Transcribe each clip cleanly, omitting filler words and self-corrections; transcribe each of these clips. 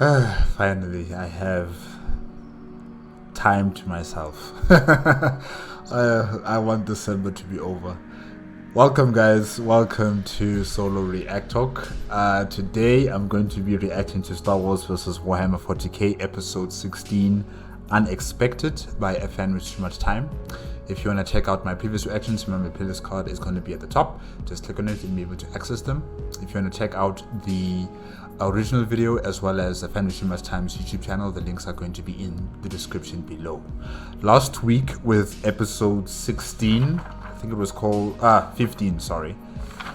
Finally, I have time to myself. I want December to be over. Welcome, guys. Welcome to Solo ReacTalk. Today, I'm going to be reacting to Star Wars vs. Warhammer 40K Episode 16, Unexpected by AFanWithTooMuchTime. If you want to check out my previous reactions, remember the playlist card is going to be at the top. Just click on it and be able to access them. If you want to check out the original video as well as AFanWithTooMuchTime's YouTube channel, the links are going to be in the description below. Last week with episode 16, I think it was called 15, sorry.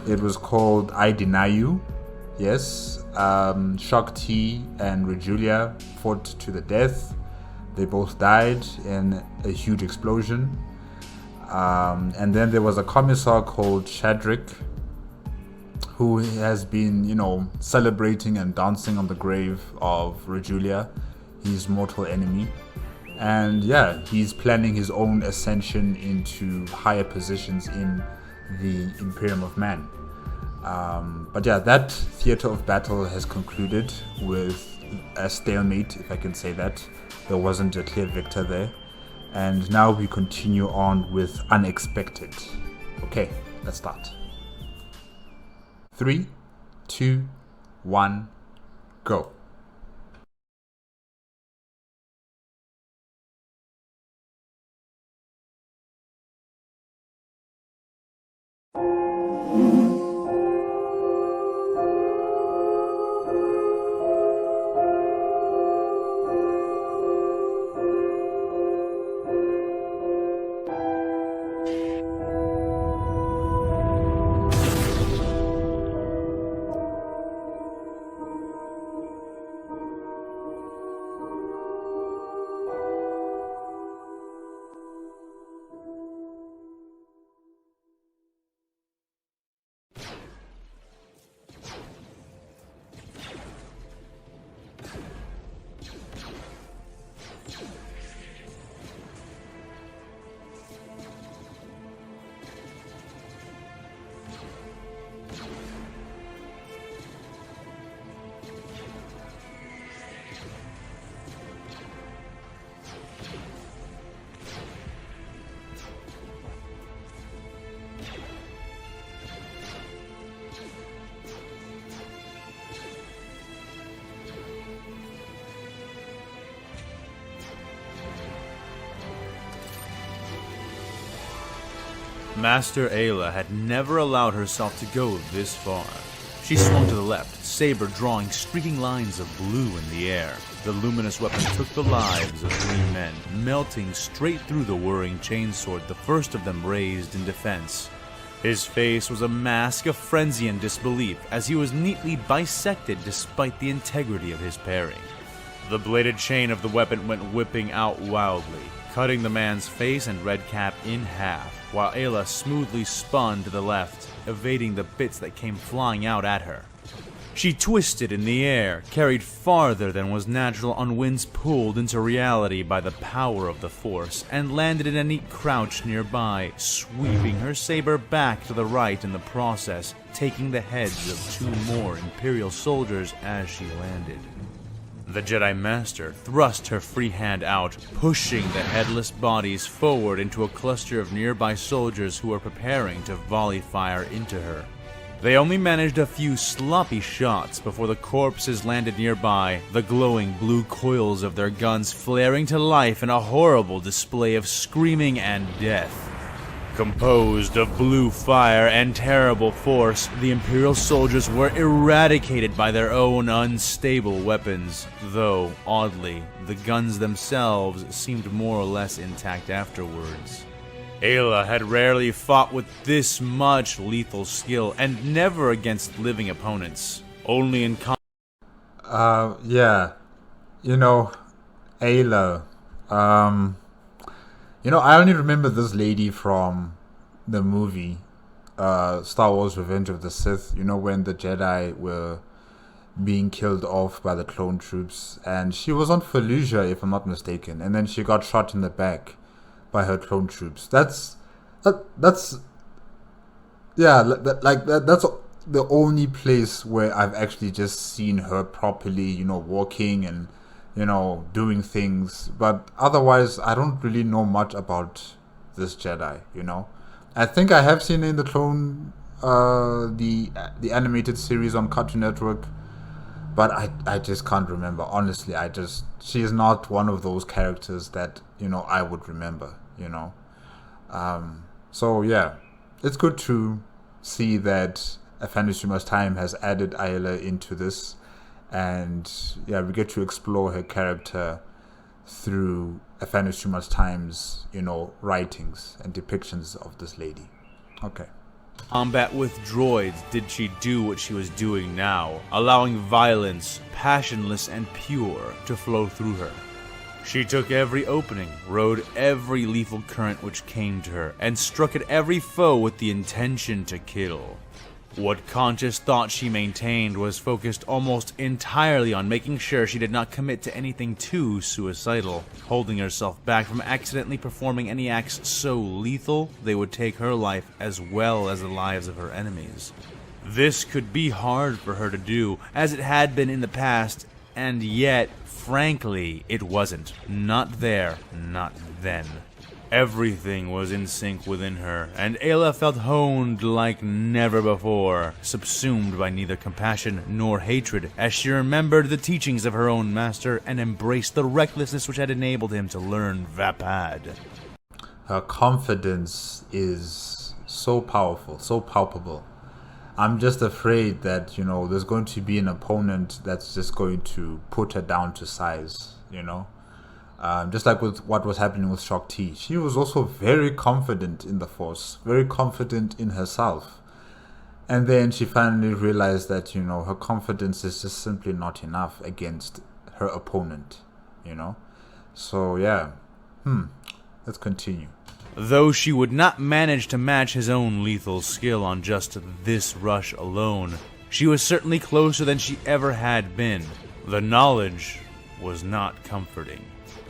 It was called I Deny You. Yes, Shock T and Rejulia fought to the death. They both died in a huge explosion. And then there was a commissar called Shadrick, who has been, celebrating and dancing on the grave of Rejulia, his mortal enemy. And yeah, he's planning his own ascension into higher positions in the Imperium of Man. But yeah, that theater of battle has concluded with a stalemate, if I can say that. There wasn't a clear victor there. And now we continue on with Unexpected. Okay, let's start. 3, 2, 1, go. Master Aayla had never allowed herself to go this far. She swung to the left, saber drawing streaking lines of blue in the air. The luminous weapon took the lives of 3 men, melting straight through the whirring chainsword, the first of them raised in defense. His face was a mask of frenzy and disbelief as he was neatly bisected despite the integrity of his parry. The bladed chain of the weapon went whipping out wildly, cutting the man's face and red cap in half, while Aayla smoothly spun to the left, evading the bits that came flying out at her. She twisted in the air, carried farther than was natural on winds pulled into reality by the power of the Force, and landed in a neat crouch nearby, sweeping her saber back to the right in the process, taking the heads of 2 more Imperial soldiers as she landed. The Jedi Master thrust her free hand out, pushing the headless bodies forward into a cluster of nearby soldiers who were preparing to volley fire into her. They only managed a few sloppy shots before the corpses landed nearby, the glowing blue coils of their guns flaring to life in a horrible display of screaming and death. Composed of blue fire and terrible force, the Imperial soldiers were eradicated by their own unstable weapons, though, oddly, the guns themselves seemed more or less intact afterwards. Aayla had rarely fought with this much lethal skill, and never against living opponents. Only in Yeah. Aayla. I only remember this lady from the movie Star Wars Revenge of the Sith, when the Jedi were being killed off by the clone troops, and she was on Fallujah, if I'm not mistaken, and then she got shot in the back by her clone troops. That's the only place where I've actually just seen her properly, walking and, doing things. But otherwise, I don't really know much about this Jedi, I think I have seen her in the Clone, the animated series on Cartoon Network, but I just can't remember. Honestly, she is not one of those characters that, I would remember, So yeah, it's good to see that AFanWithTooMuchTime has added Aayla into this, and yeah, we get to explore her character through AFanWithTooMuchTime's, writings and depictions of this lady. Okay. Combat with droids did she do what she was doing now, allowing violence, passionless and pure, to flow through her. She took every opening, rode every lethal current which came to her, and struck at every foe with the intention to kill. What conscious thought she maintained was focused almost entirely on making sure she did not commit to anything too suicidal, holding herself back from accidentally performing any acts so lethal they would take her life as well as the lives of her enemies. This could be hard for her to do, as it had been in the past, and yet, frankly, it wasn't. Not there, not then. Everything was in sync within her, and Aayla felt honed like never before, subsumed by neither compassion nor hatred, as she remembered the teachings of her own master and embraced the recklessness which had enabled him to learn Vapad. Her confidence is so powerful, so palpable. I'm just afraid that, there's going to be an opponent that's just going to put her down to size, Just like with what was happening with Shock T. She was also very confident in the Force, very confident in herself. And then she finally realized that, her confidence is just simply not enough against her opponent, So, yeah. Let's continue. Though she would not manage to match his own lethal skill on just this rush alone, she was certainly closer than she ever had been. The knowledge was not comforting.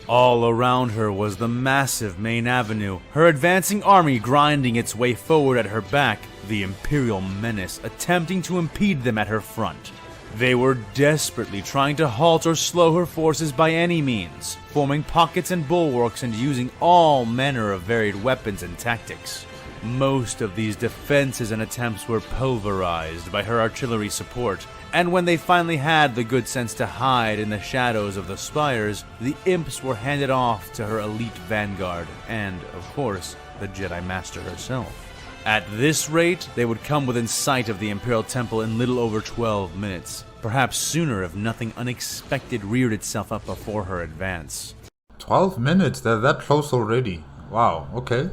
All around her was the massive main avenue, her advancing army grinding its way forward at her back, the Imperial menace attempting to impede them at her front. They were desperately trying to halt or slow her forces by any means, forming pockets and bulwarks and using all manner of varied weapons and tactics. Most of these defenses and attempts were pulverized by her artillery support, and when they finally had the good sense to hide in the shadows of the spires, the imps were handed off to her elite vanguard and, of course, the Jedi Master herself. At this rate, they would come within sight of the Imperial Temple in little over 12 minutes, perhaps sooner if nothing unexpected reared itself up before her advance. 12 minutes? They're that close already. Wow, okay.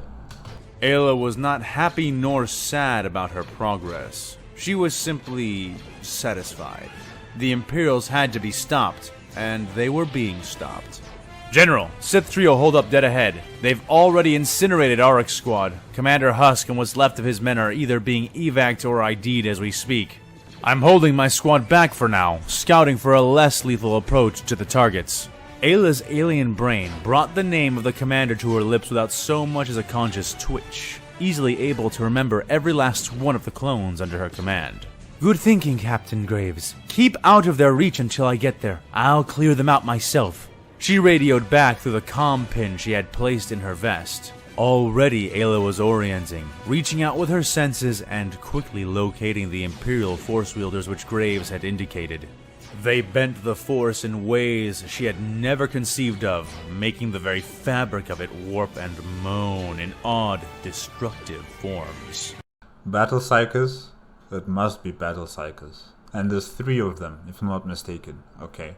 Aayla was not happy nor sad about her progress. She was simply satisfied. The Imperials had to be stopped, and they were being stopped. General, Sith Trio hold up dead ahead. They've already incinerated Aquila Squad. Commander Husk and what's left of his men are either being evac'd or ID'd as we speak. I'm holding my squad back for now, scouting for a less lethal approach to the targets. Ayla's alien brain brought the name of the commander to her lips without so much as a conscious twitch, easily able to remember every last one of the clones under her command. Good thinking, Captain Graves. Keep out of their reach until I get there. I'll clear them out myself. She radioed back through the comm pin she had placed in her vest. Already Aayla was orienting, reaching out with her senses and quickly locating the Imperial force wielders which Graves had indicated. They bent the Force in ways she had never conceived of, making the very fabric of it warp and moan in odd, destructive forms. Battle Psychers? It must be Battle Psychers. And there's 3 of them, if I'm not mistaken. Okay.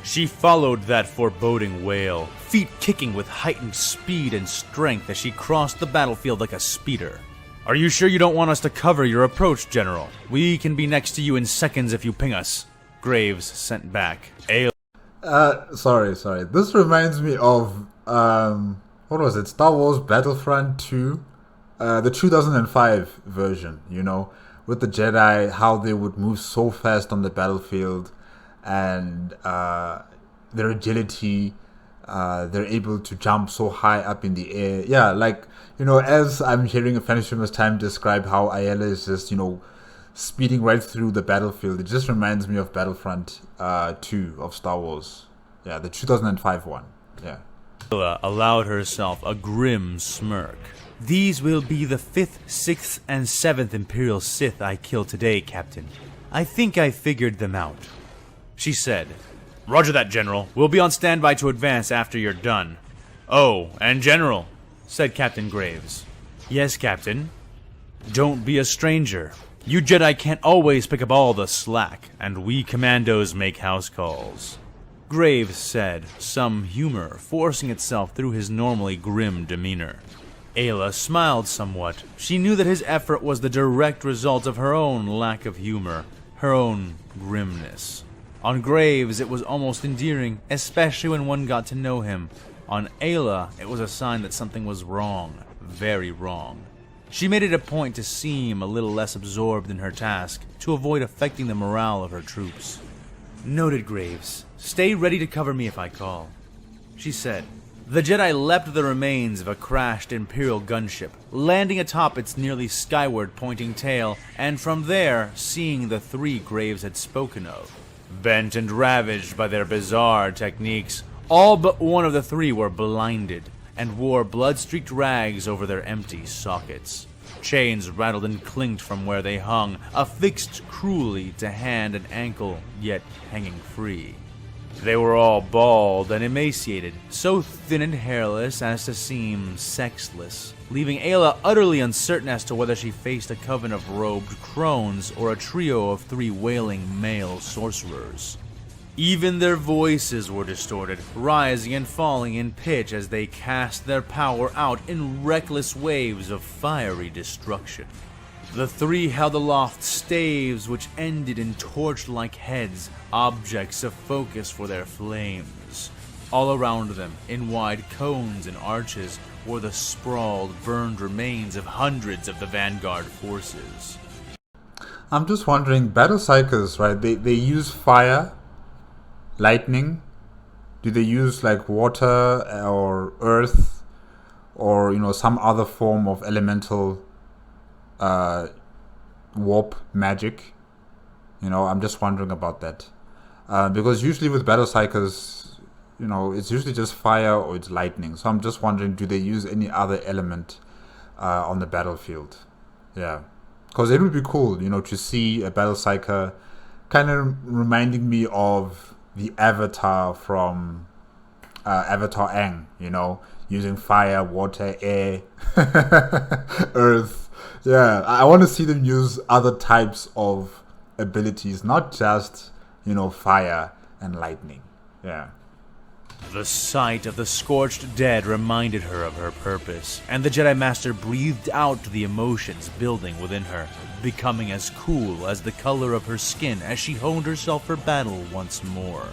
She followed that foreboding wail, feet kicking with heightened speed and strength as she crossed the battlefield like a speeder. Are you sure you don't want us to cover your approach, General? We can be next to you in seconds if you ping us. Graves sent back. Sorry. This reminds me of, what was it? Star Wars Battlefront 2? The 2005 version, with the Jedi, how they would move so fast on the battlefield, and their agility, they're able to jump so high up in the air. Yeah, like, as I'm hearing AFanWithTooMuchTime describe how Aayla is just, speeding right through the battlefield, it just reminds me of Battlefront 2 of Star Wars. Yeah, the 2005 one. Yeah. Aayla allowed herself a grim smirk. These will be the 5th, 6th, and 7th Imperial Sith I killed today, Captain. I think I figured them out. She said, Roger that, General. We'll be on standby to advance after you're done. Oh, and General, said Captain Graves. Yes, Captain. Don't be a stranger. You Jedi can't always pick up all the slack, and we Commandos make house calls. Graves said, some humor forcing itself through his normally grim demeanor. Aayla smiled somewhat. She knew that his effort was the direct result of her own lack of humor, her own grimness. On Graves, it was almost endearing, especially when one got to know him. On Aayla, it was a sign that something was wrong, very wrong. She made it a point to seem a little less absorbed in her task, to avoid affecting the morale of her troops. Noted, Graves. Stay ready to cover me if I call, she said. The Jedi leapt the remains of a crashed Imperial gunship, landing atop its nearly skyward pointing tail, and from there, seeing the 3 Graves had spoken of. Bent and ravaged by their bizarre techniques, all but one of the 3 were blinded, and wore blood-streaked rags over their empty sockets. Chains rattled and clinked from where they hung, affixed cruelly to hand and ankle, yet hanging free. They were all bald and emaciated, so thin and hairless as to seem sexless, leaving Aayla utterly uncertain as to whether she faced a coven of robed crones or a trio of 3 wailing male sorcerers. Even their voices were distorted, rising and falling in pitch as they cast their power out in reckless waves of fiery destruction. The 3 held aloft staves which ended in torch-like heads, objects of focus for their flames. All around them, in wide cones and arches, were the sprawled, burned remains of hundreds of the Vanguard forces. I'm just wondering, battle psychers, right? They use fire, lightning. Do they use like water or earth, or some other form of elemental warp magic? I'm just wondering about that, because usually with battle psychers, it's usually just fire or it's lightning. So I'm just wondering, do they use any other element on the battlefield? Yeah, because it would be cool, to see a battle psyker kind of reminding me of the Avatar from Avatar Aang, using fire, water, air, earth. Yeah, I want to see them use other types of abilities, not just, fire and lightning. Yeah. The sight of the scorched dead reminded her of her purpose, and the Jedi Master breathed out the emotions building within her, becoming as cool as the color of her skin as she honed herself for battle once more.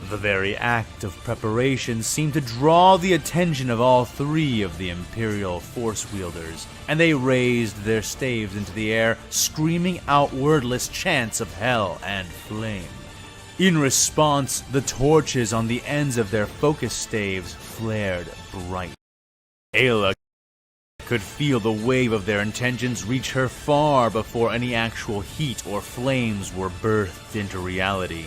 The very act of preparation seemed to draw the attention of all 3 of the Imperial Force wielders, and they raised their staves into the air, screaming out wordless chants of hell and flame. In response, the torches on the ends of their focus staves flared bright. Aayla could feel the wave of their intentions reach her far before any actual heat or flames were birthed into reality.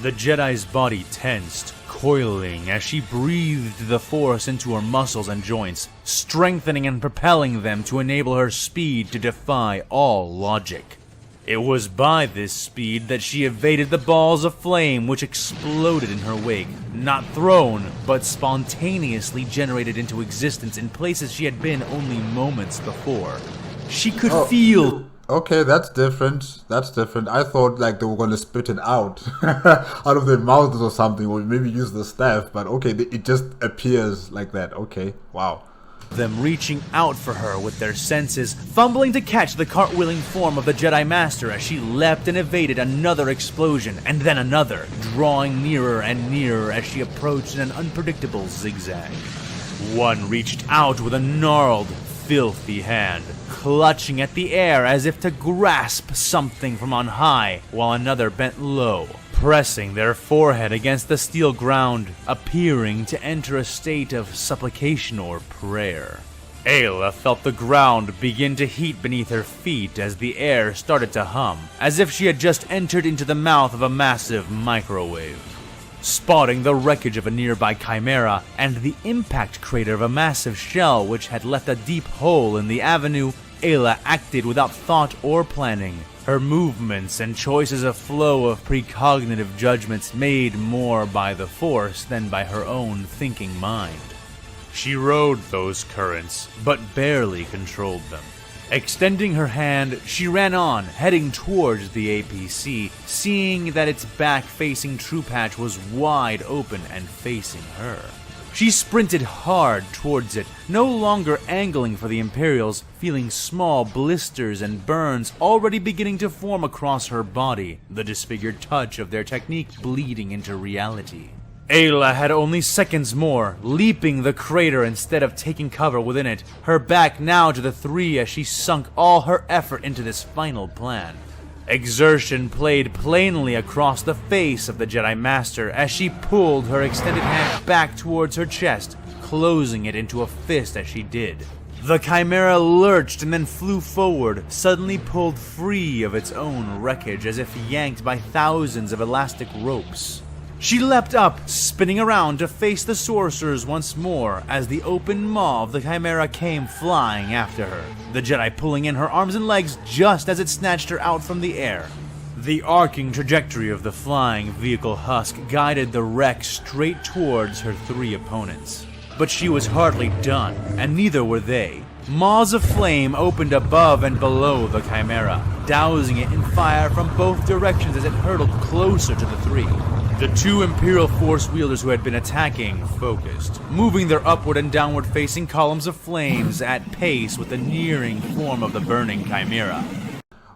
The Jedi's body tensed, coiling as she breathed the force into her muscles and joints, strengthening and propelling them to enable her speed to defy all logic. It was by this speed that she evaded the balls of flame which exploded in her wake, not thrown, but spontaneously generated into existence in places she had been only moments before. She could feel... Okay, that's different. I thought like they were going to spit it out out of their mouths or something, or maybe use the staff, but okay, it just appears like that. Okay, wow. Them reaching out for her with their senses, fumbling to catch the cartwheeling form of the Jedi Master as she leapt and evaded another explosion, and then another, drawing nearer and nearer as she approached in an unpredictable zigzag. One reached out with a gnarled, filthy hand, clutching at the air as if to grasp something from on high, while another bent low, pressing their forehead against the steel ground, appearing to enter a state of supplication or prayer. Aayla felt the ground begin to heat beneath her feet as the air started to hum, as if she had just entered into the mouth of a massive microwave. Spotting the wreckage of a nearby chimera and the impact crater of a massive shell which had left a deep hole in the avenue, Aayla acted without thought or planning. Her movements and choices a flow of precognitive judgments made more by the Force than by her own thinking mind. She rode those currents, but barely controlled them. Extending her hand, she ran on, heading towards the APC, seeing that its back-facing troop hatch was wide open and facing her. She sprinted hard towards it, no longer angling for the Imperials, feeling small blisters and burns already beginning to form across her body, the disfigured touch of their technique bleeding into reality. Aayla had only seconds more, leaping the crater instead of taking cover within it, her back now to the three as she sunk all her effort into this final plan. Exertion played plainly across the face of the Jedi Master as she pulled her extended hand back towards her chest, closing it into a fist as she did. The chimera lurched and then flew forward, suddenly pulled free of its own wreckage as if yanked by thousands of elastic ropes. She leapt up, spinning around to face the sorcerers once more as the open maw of the chimera came flying after her, the Jedi pulling in her arms and legs just as it snatched her out from the air. The arcing trajectory of the flying vehicle husk guided the wreck straight towards her three opponents. But she was hardly done, and neither were they. Maws of flame opened above and below the chimera, dousing it in fire from both directions as it hurtled closer to the three. The two Imperial Force wielders who had been attacking focused, moving their upward and downward facing columns of flames at pace with the nearing form of the burning chimera.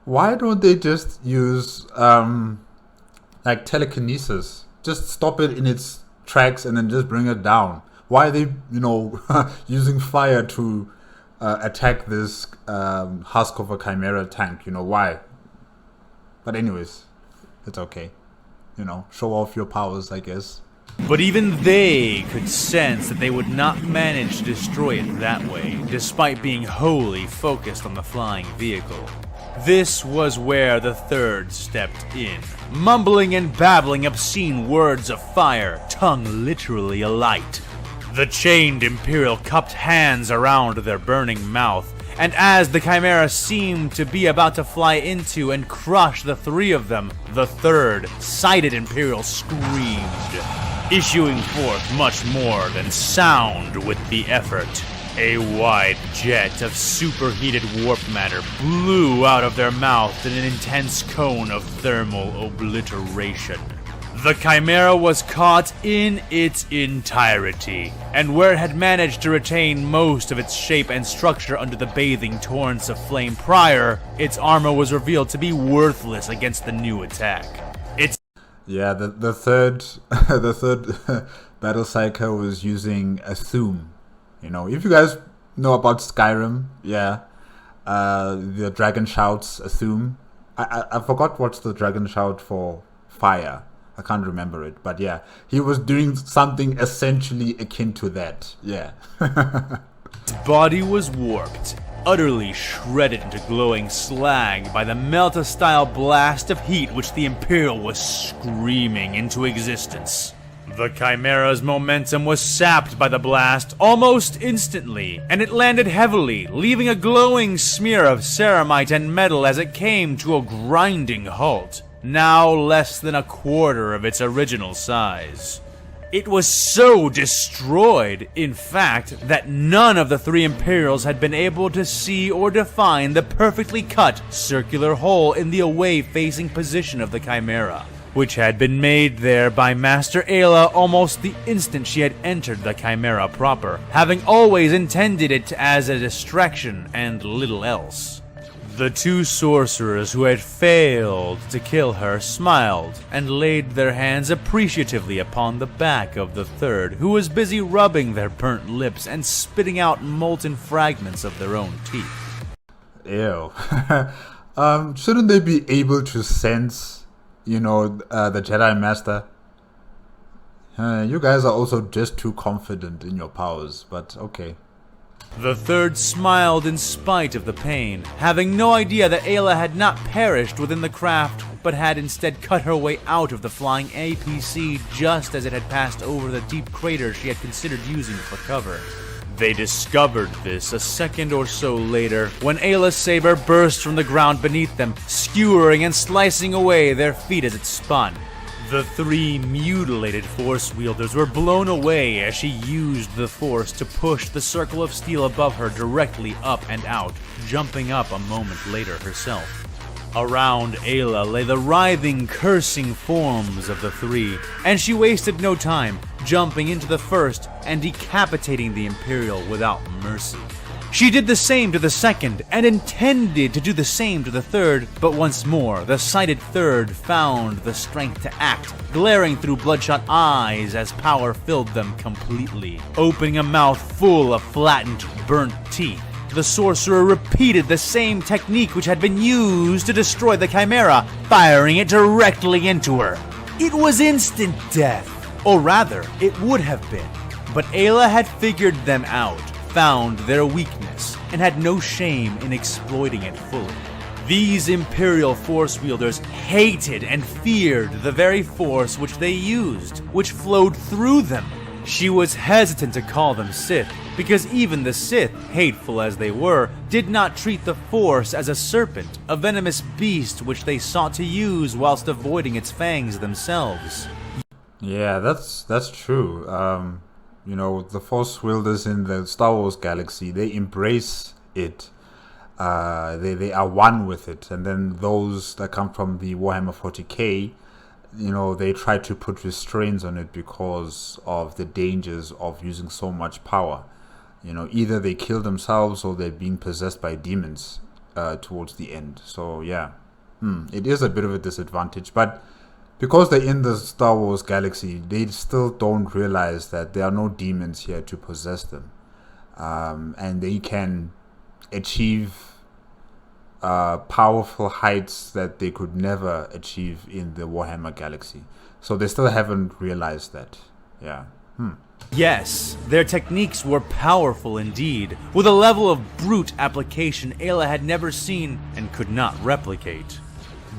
Why don't they just use like telekinesis? Just stop it in its tracks and then just bring it down. Why are they, using fire to attack this husk of a chimera tank? Why? But anyways, it's okay. Show off your powers, I guess. But even they could sense that they would not manage to destroy it that way, despite being wholly focused on the flying vehicle. This was where the third stepped in, mumbling and babbling obscene words of fire, tongue literally alight. The chained Imperial cupped hands around their burning mouth, and as the chimera seemed to be about to fly into and crush the three of them, the third, sighted Imperial screamed, issuing forth much more than sound with the effort. A wide jet of superheated warp matter blew out of their mouth in an intense cone of thermal obliteration. The chimera was caught in its entirety, and where it had managed to retain most of its shape and structure under the bathing torrents of flame prior, its armor was revealed to be worthless against the new attack. The third the third battle cycle was using Assume. If you guys know about Skyrim, the dragon shouts Assume. I forgot what's the dragon shout for fire. I can't remember it, but yeah, he was doing something essentially akin to that. Yeah. His body was warped, utterly shredded into glowing slag by the Melta-style blast of heat which the Imperial was screaming into existence. The chimera's momentum was sapped by the blast almost instantly, and it landed heavily, leaving a glowing smear of ceramite and metal as it came to a grinding halt, now less than a quarter of its original size. It was so destroyed, in fact, that none of the three Imperials had been able to see or define the perfectly cut circular hole in the away-facing position of the chimera, which had been made there by Master Aayla almost the instant she had entered the chimera proper, having always intended it as a distraction and little else. The two sorcerers who had failed to kill her smiled and laid their hands appreciatively upon the back of the third, who was busy rubbing their burnt lips and spitting out molten fragments of their own teeth. Ew. Shouldn't they be able to sense, you know, the Jedi Master. You guys are also just too confident in your powers, but okay. The third smiled in spite of the pain, having no idea that Aayla had not perished within the craft, but had instead cut her way out of the flying APC just as it had passed over the deep crater she had considered using for cover. They discovered this a second or so later, when Aayla's saber burst from the ground beneath them, skewering and slicing away their feet as it spun. The three mutilated Force wielders were blown away as she used the Force to push the circle of steel above her directly up and out, jumping up a moment later herself. Around Aayla lay the writhing, cursing forms of the three, and she wasted no time, jumping into the first and decapitating the Imperial without mercy. She did the same to the second, and intended to do the same to the third, but once more, the sighted third found the strength to act, glaring through bloodshot eyes as power filled them completely. Opening a mouth full of flattened, burnt teeth, the sorcerer repeated the same technique which had been used to destroy the Chimera, firing it directly into her. It was instant death, or rather, it would have been, but Aayla had figured them out, found their weakness, and had no shame in exploiting it fully. These Imperial Force wielders hated and feared the very Force which they used, which flowed through them. She was hesitant to call them Sith, because even the Sith, hateful as they were, did not treat the Force as a serpent, a venomous beast which they sought to use whilst avoiding its fangs themselves. Yeah, that's true. You know, the Force wielders in the Star Wars galaxy, they embrace it. They are one with it. And then those that come from the Warhammer 40K, you know, they try to put restraints on it because of the dangers of using so much power. You know, either they kill themselves or they're being possessed by demons towards the end. So, yeah, it is a bit of a disadvantage. But because they're in the Star Wars galaxy, they still don't realize that there are no demons here to possess them. And they can achieve powerful heights that they could never achieve in the Warhammer galaxy. So they still haven't realized that. Yeah. Yes, their techniques were powerful indeed, with a level of brute application Aayla had never seen and could not replicate.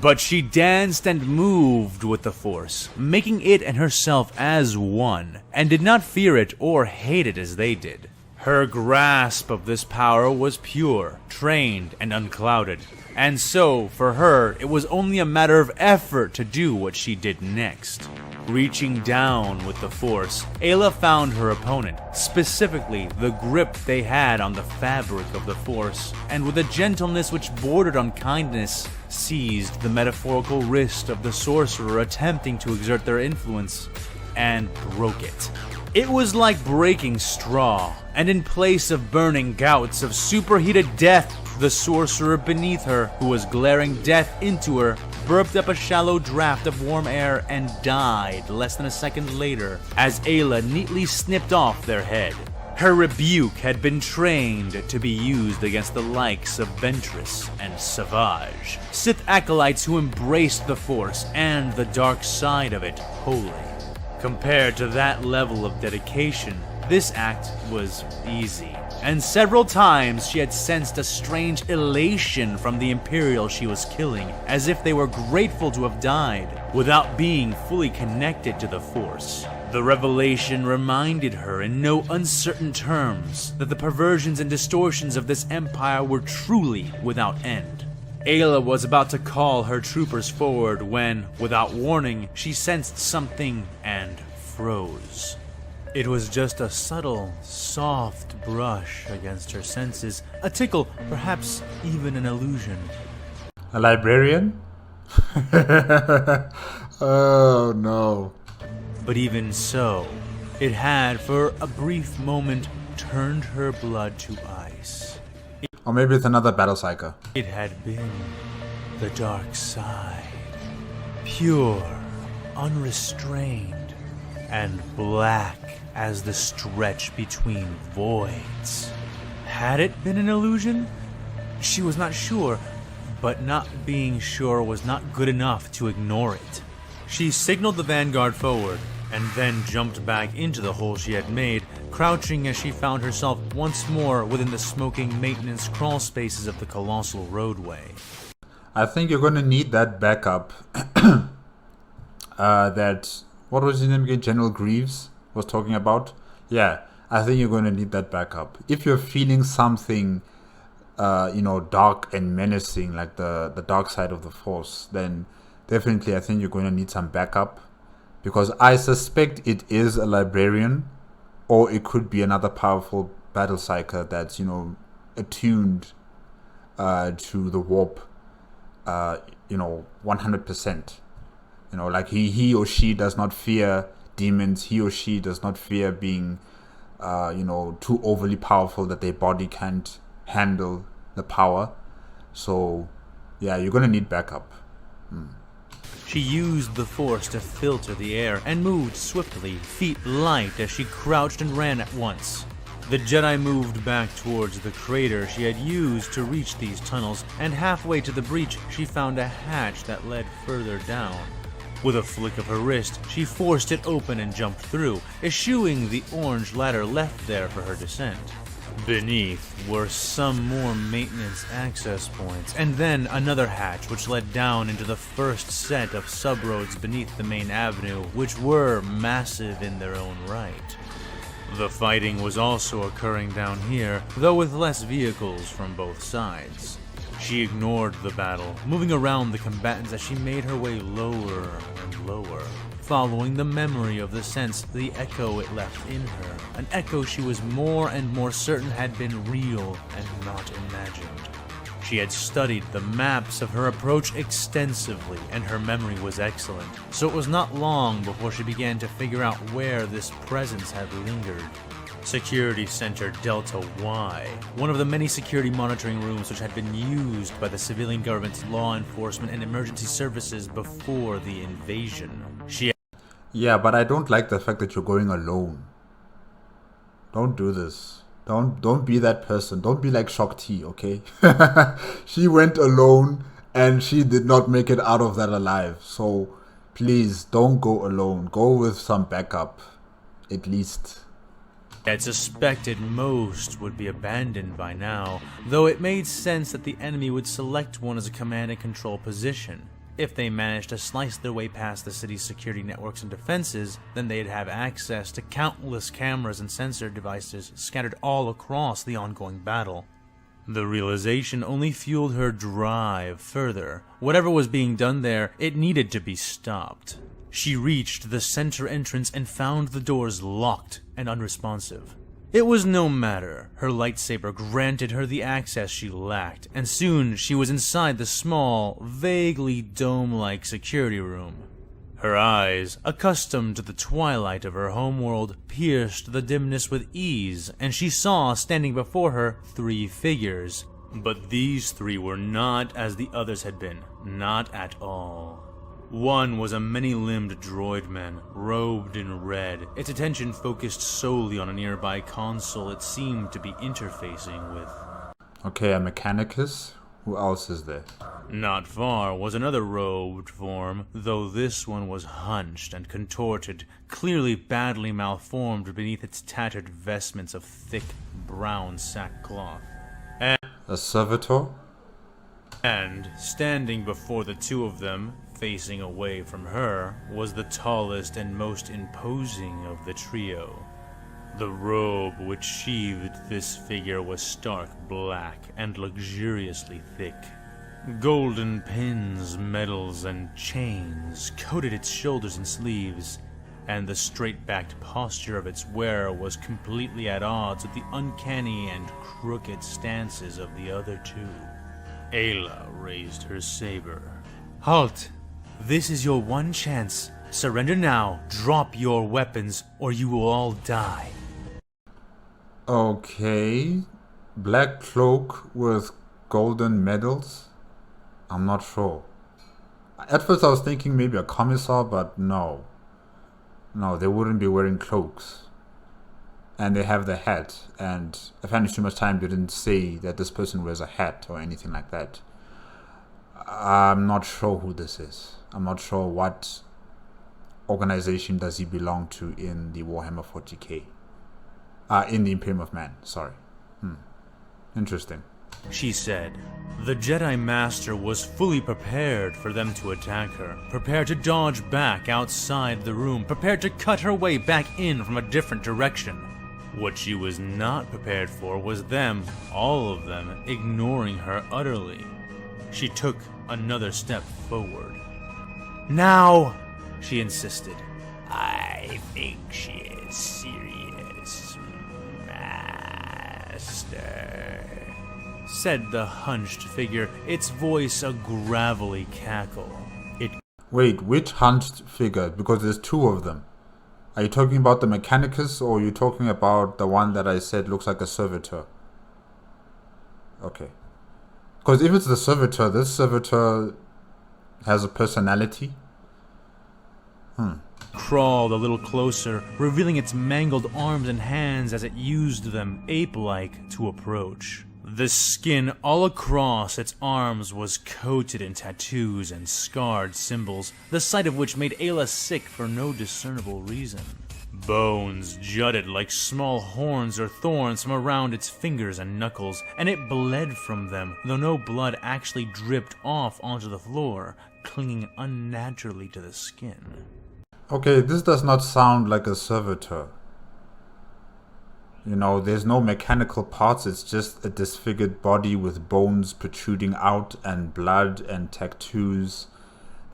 But she danced and moved with the Force, making it and herself as one, and did not fear it or hate it as they did. Her grasp of this power was pure, trained, and unclouded, and so, for her, it was only a matter of effort to do what she did next. Reaching down with the Force, Aayla found her opponent, specifically the grip they had on the fabric of the Force, and with a gentleness which bordered on kindness, seized the metaphorical wrist of the sorcerer attempting to exert their influence, and broke it. It was like breaking straw, and in place of burning gouts of superheated death, the sorcerer beneath her, who was glaring death into her, burped up a shallow draft of warm air and died less than a second later as Aayla neatly snipped off their head. Her rebuke had been trained to be used against the likes of Ventress and Savage, Sith acolytes who embraced the Force and the dark side of it wholly. Compared to that level of dedication, this act was easy, and several times she had sensed a strange elation from the Imperial she was killing, as if they were grateful to have died, without being fully connected to the Force. The revelation reminded her in no uncertain terms that the perversions and distortions of this empire were truly without end. Aayla was about to call her troopers forward when, without warning, she sensed something and froze. It was just a subtle, soft brush against her senses, a tickle, perhaps even an illusion. A librarian? Oh no. But even so, it had for a brief moment turned her blood to ice. Or maybe it's another battle psycho. It had been the dark side, pure, unrestrained, and black as the stretch between voids. Had it been an illusion? She was not sure, but not being sure was not good enough to ignore it. She signaled the vanguard forward, and then jumped back into the hole she had made, crouching as she found herself once more within the smoking maintenance crawl spaces of the colossal roadway. I think you're going to need that backup. What was his name again? General Greaves was talking about. Yeah, I think you're going to need that backup. If you're feeling something, dark and menacing, like the dark side of the Force, then definitely I think you're going to need some backup. Because I suspect it is a librarian, or it could be another powerful battle psyker that's, attuned to the warp, 100%. Like he or she does not fear demons. He or she does not fear being, too overly powerful that their body can't handle the power. So, yeah, you're going to need backup. She used the Force to filter the air and moved swiftly, feet light, as she crouched and ran at once. The Jedi moved back towards the crater she had used to reach these tunnels, and halfway to the breach, she found a hatch that led further down. With a flick of her wrist, she forced it open and jumped through, eschewing the orange ladder left there for her descent. Beneath were some more maintenance access points, and then another hatch which led down into the first set of sub-roads beneath the main avenue, which were massive in their own right. The fighting was also occurring down here, though with less vehicles from both sides. She ignored the battle, moving around the combatants as she made her way lower and lower, following the memory of the sense, the echo it left in her, an echo she was more and more certain had been real and not imagined. She had studied the maps of her approach extensively, and her memory was excellent, so it was not long before she began to figure out where this presence had lingered. Security Center Delta Y, one of the many security monitoring rooms which had been used by the civilian government's law enforcement and emergency services before the invasion. Yeah, but I don't like the fact that you're going alone. Don't do this. Don't be that person. Don't be like Shakti, okay? She went alone and she did not make it out of that alive. So please don't go alone. Go with some backup, at least. I had suspected most would be abandoned by now, though it made sense that the enemy would select one as a command and control position. If they managed to slice their way past the city's security networks and defenses, then they'd have access to countless cameras and sensor devices scattered all across the ongoing battle. The realization only fueled her drive further. Whatever was being done there, it needed to be stopped. She reached the center entrance and found the doors locked and unresponsive. It was no matter. Her lightsaber granted her the access she lacked, and soon she was inside the small, vaguely dome-like security room. Her eyes, accustomed to the twilight of her homeworld, pierced the dimness with ease, and she saw standing before her 3 figures. But these 3 were not as the others had been, not at all. One was a many-limbed droid man, robed in red, its attention focused solely on a nearby console it seemed to be interfacing with. Okay, a Mechanicus? Who else is there? Not far was another robed form, though this one was hunched and contorted, clearly badly malformed beneath its tattered vestments of thick, brown sackcloth. A servitor? And, standing before the 2 of them, facing away from her, was the tallest and most imposing of the trio. The robe which sheathed this figure was stark black and luxuriously thick. Golden pins, medals, and chains coated its shoulders and sleeves, and the straight-backed posture of its wearer was completely at odds with the uncanny and crooked stances of the other 2. Aayla raised her saber. "Halt! This is your one chance. Surrender now, drop your weapons, or you will all die." Okay. Black cloak with golden medals? I'm not sure. At first I was thinking maybe a commissar, but no. No, they wouldn't be wearing cloaks. And they have the hat, and AFanWithTooMuchTime didn't say that this person wears a hat or anything like that. I'm not sure who this is. I'm not sure what organization does he belong to in the Warhammer 40K. In the Imperium of Man, sorry. Interesting. She said. The Jedi Master was fully prepared for them to attack her, prepared to dodge back outside the room, prepared to cut her way back in from a different direction. What she was not prepared for was them, all of them, ignoring her utterly. She took another step forward. Now, she insisted. I think she is serious, Master, said the hunched figure, its voice a gravelly cackle. Wait, which hunched figure? Because there's two of them. Are you talking about the Mechanicus, or are you talking about the one that I said looks like a servitor? Okay. Because if it's the servitor, this servitor has a personality. Crawled a little closer, revealing its mangled arms and hands as it used them, ape-like, to approach. The skin all across its arms was coated in tattoos and scarred symbols, the sight of which made Aayla sick for no discernible reason. Bones jutted like small horns or thorns from around its fingers and knuckles, and it bled from them, though no blood actually dripped off onto the floor, clinging unnaturally to the skin. Okay, this does not sound like a servitor. You know, there's no mechanical parts, it's just a disfigured body with bones protruding out and blood and tattoos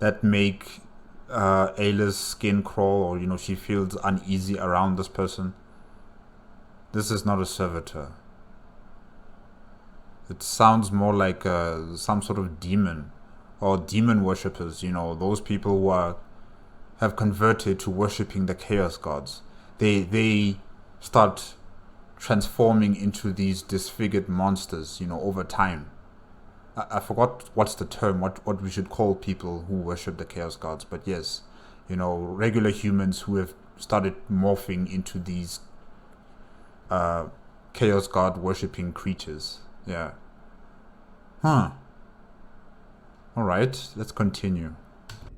that make Aayla's skin crawl, or, you know, she feels uneasy around this person. This is not a servitor. It sounds more like some sort of demon, or demon worshippers, you know, those people who have converted to worshipping the Chaos Gods. They start transforming into these disfigured monsters, you know, over time. I forgot what's the term, what we should call people who worship the Chaos Gods, but yes, you know, regular humans who have started morphing into these Chaos God worshipping creatures. Yeah. Alright, let's continue.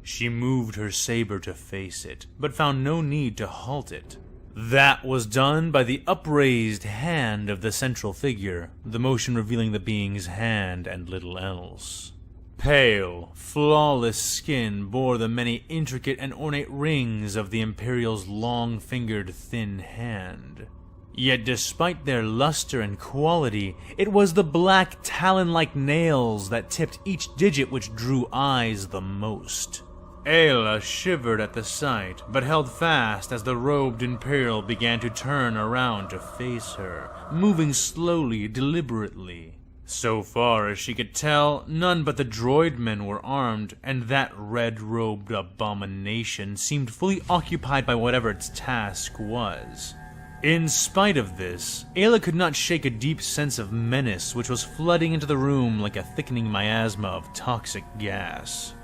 She moved her saber to face it, but found no need to halt it. That was done by the upraised hand of the central figure, the motion revealing the being's hand and little else. Pale, flawless skin bore the many intricate and ornate rings of the Imperial's long-fingered thin hand. Yet despite their luster and quality, it was the black talon-like nails that tipped each digit which drew eyes the most. Aayla shivered at the sight, but held fast as the robed Imperial began to turn around to face her, moving slowly, deliberately. So far as she could tell, none but the droid men were armed, and that red-robed abomination seemed fully occupied by whatever its task was. In spite of this, Aayla could not shake a deep sense of menace which was flooding into the room like a thickening miasma of toxic gas.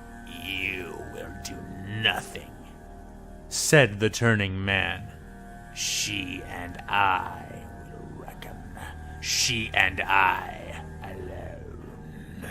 "You will do nothing," said the turning man. "She and I will reckon. She and I alone."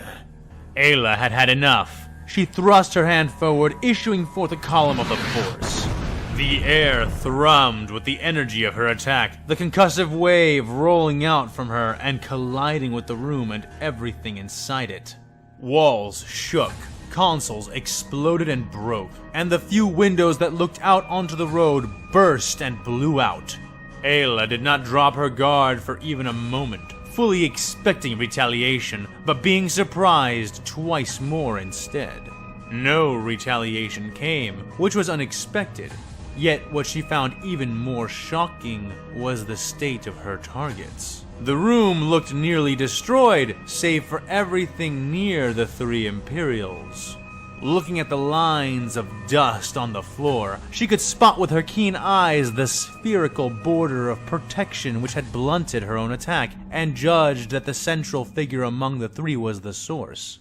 Aayla had had enough. She thrust her hand forward, issuing forth a column of the Force. The air thrummed with the energy of her attack, the concussive wave rolling out from her and colliding with the room and everything inside it. Walls shook, consoles exploded and broke, and the few windows that looked out onto the road burst and blew out. Aayla did not drop her guard for even a moment, fully expecting retaliation, but being surprised twice more instead. No retaliation came, which was unexpected. Yet what she found even more shocking was the state of her targets. The room looked nearly destroyed, save for everything near the three Imperials. Looking at the lines of dust on the floor, she could spot with her keen eyes the spherical border of protection which had blunted her own attack, and judged that the central figure among the three was the source.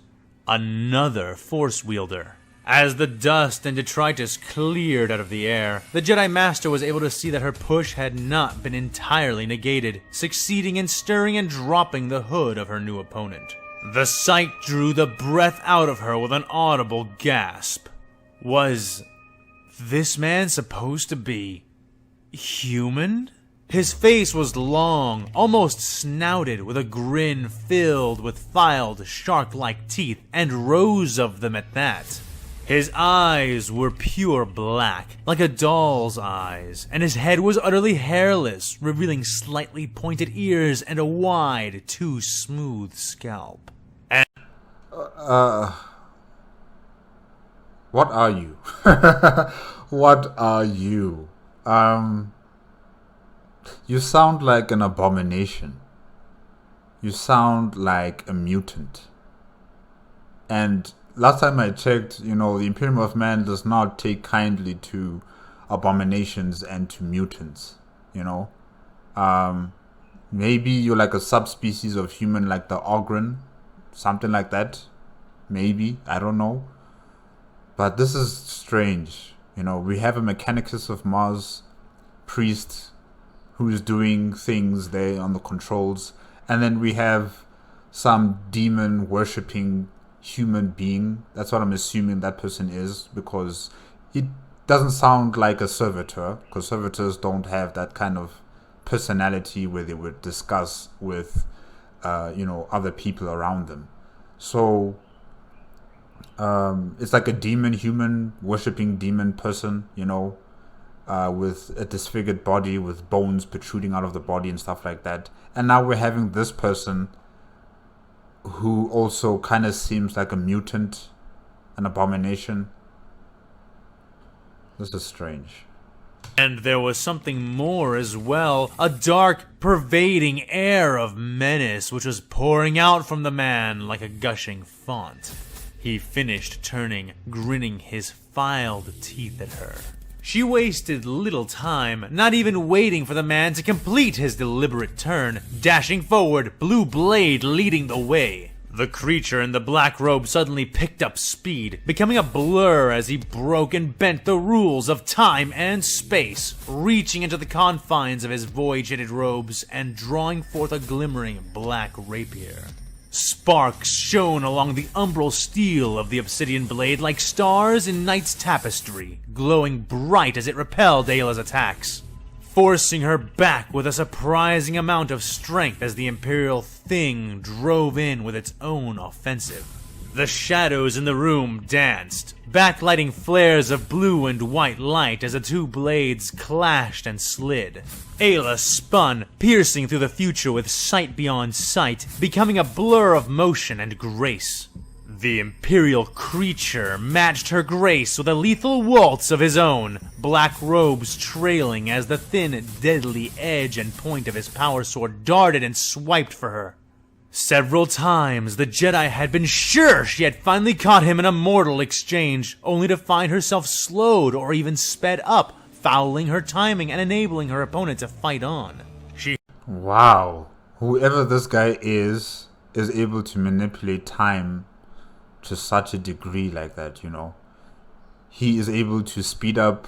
Another Force wielder. As the dust and detritus cleared out of the air, the Jedi Master was able to see that her push had not been entirely negated, succeeding in stirring and dropping the hood of her new opponent. The sight drew the breath out of her with an audible gasp. Was this man supposed to be human? His face was long, almost snouted, with a grin filled with filed, shark-like teeth, and rows of them at that. His eyes were pure black, like a doll's eyes, and his head was utterly hairless, revealing slightly pointed ears and a wide, too smooth scalp. What are you? What are you? You sound like an abomination. You sound like a mutant. And last time I checked, the Imperium of Man does not take kindly to abominations and to mutants, Maybe you're like a subspecies of human like the Ogren, something like that. Maybe, I don't know. But this is strange. We have a Mechanicus of Mars priest who's doing things there on the controls, and then we have some demon worshipping human being. That's what I'm assuming that person is, because he doesn't sound like a servitor, because servitors don't have that kind of personality where they would discuss with other people around them. So it's like a demon human worshipping demon person, with a disfigured body, with bones protruding out of the body and stuff like that. And now we're having this person who also kind of seems like a mutant, an abomination. This is strange. And there was something more as well, a dark, pervading air of menace which was pouring out from the man like a gushing font. He finished turning, grinning his filed teeth at her. She wasted little time, not even waiting for the man to complete his deliberate turn, dashing forward, blue blade leading the way. The creature in the black robe suddenly picked up speed, becoming a blur as he broke and bent the rules of time and space, reaching into the confines of his void-shaded robes and drawing forth a glimmering black rapier. Sparks shone along the umbral steel of the obsidian blade like stars in night's tapestry, glowing bright as it repelled Aayla's attacks, forcing her back with a surprising amount of strength as the Imperial thing drove in with its own offensive. The shadows in the room danced, backlighting flares of blue and white light as the two blades clashed and slid. Aayla spun, piercing through the future with sight beyond sight, becoming a blur of motion and grace. The Imperial creature matched her grace with a lethal waltz of his own, black robes trailing as the thin, deadly edge and point of his power sword darted and swiped for her. Several times, the Jedi had been sure she had finally caught him in a mortal exchange, only to find herself slowed or even sped up, fouling her timing and enabling her opponent to fight on. Wow. Whoever this guy is able to manipulate time to such a degree like that, He is able to speed up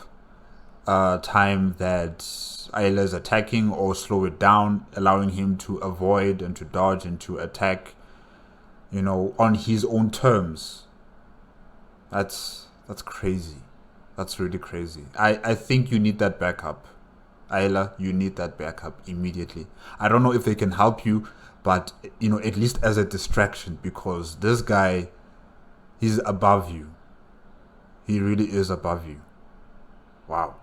time that Aayla is attacking or slow it down, allowing him to avoid and to dodge and to attack, on his own terms. That's crazy. That's really crazy. I think you need that backup. Aayla, you need that backup immediately. I don't know if they can help you, but, at least as a distraction, because this guy, he's above you. He really is above you. Wow.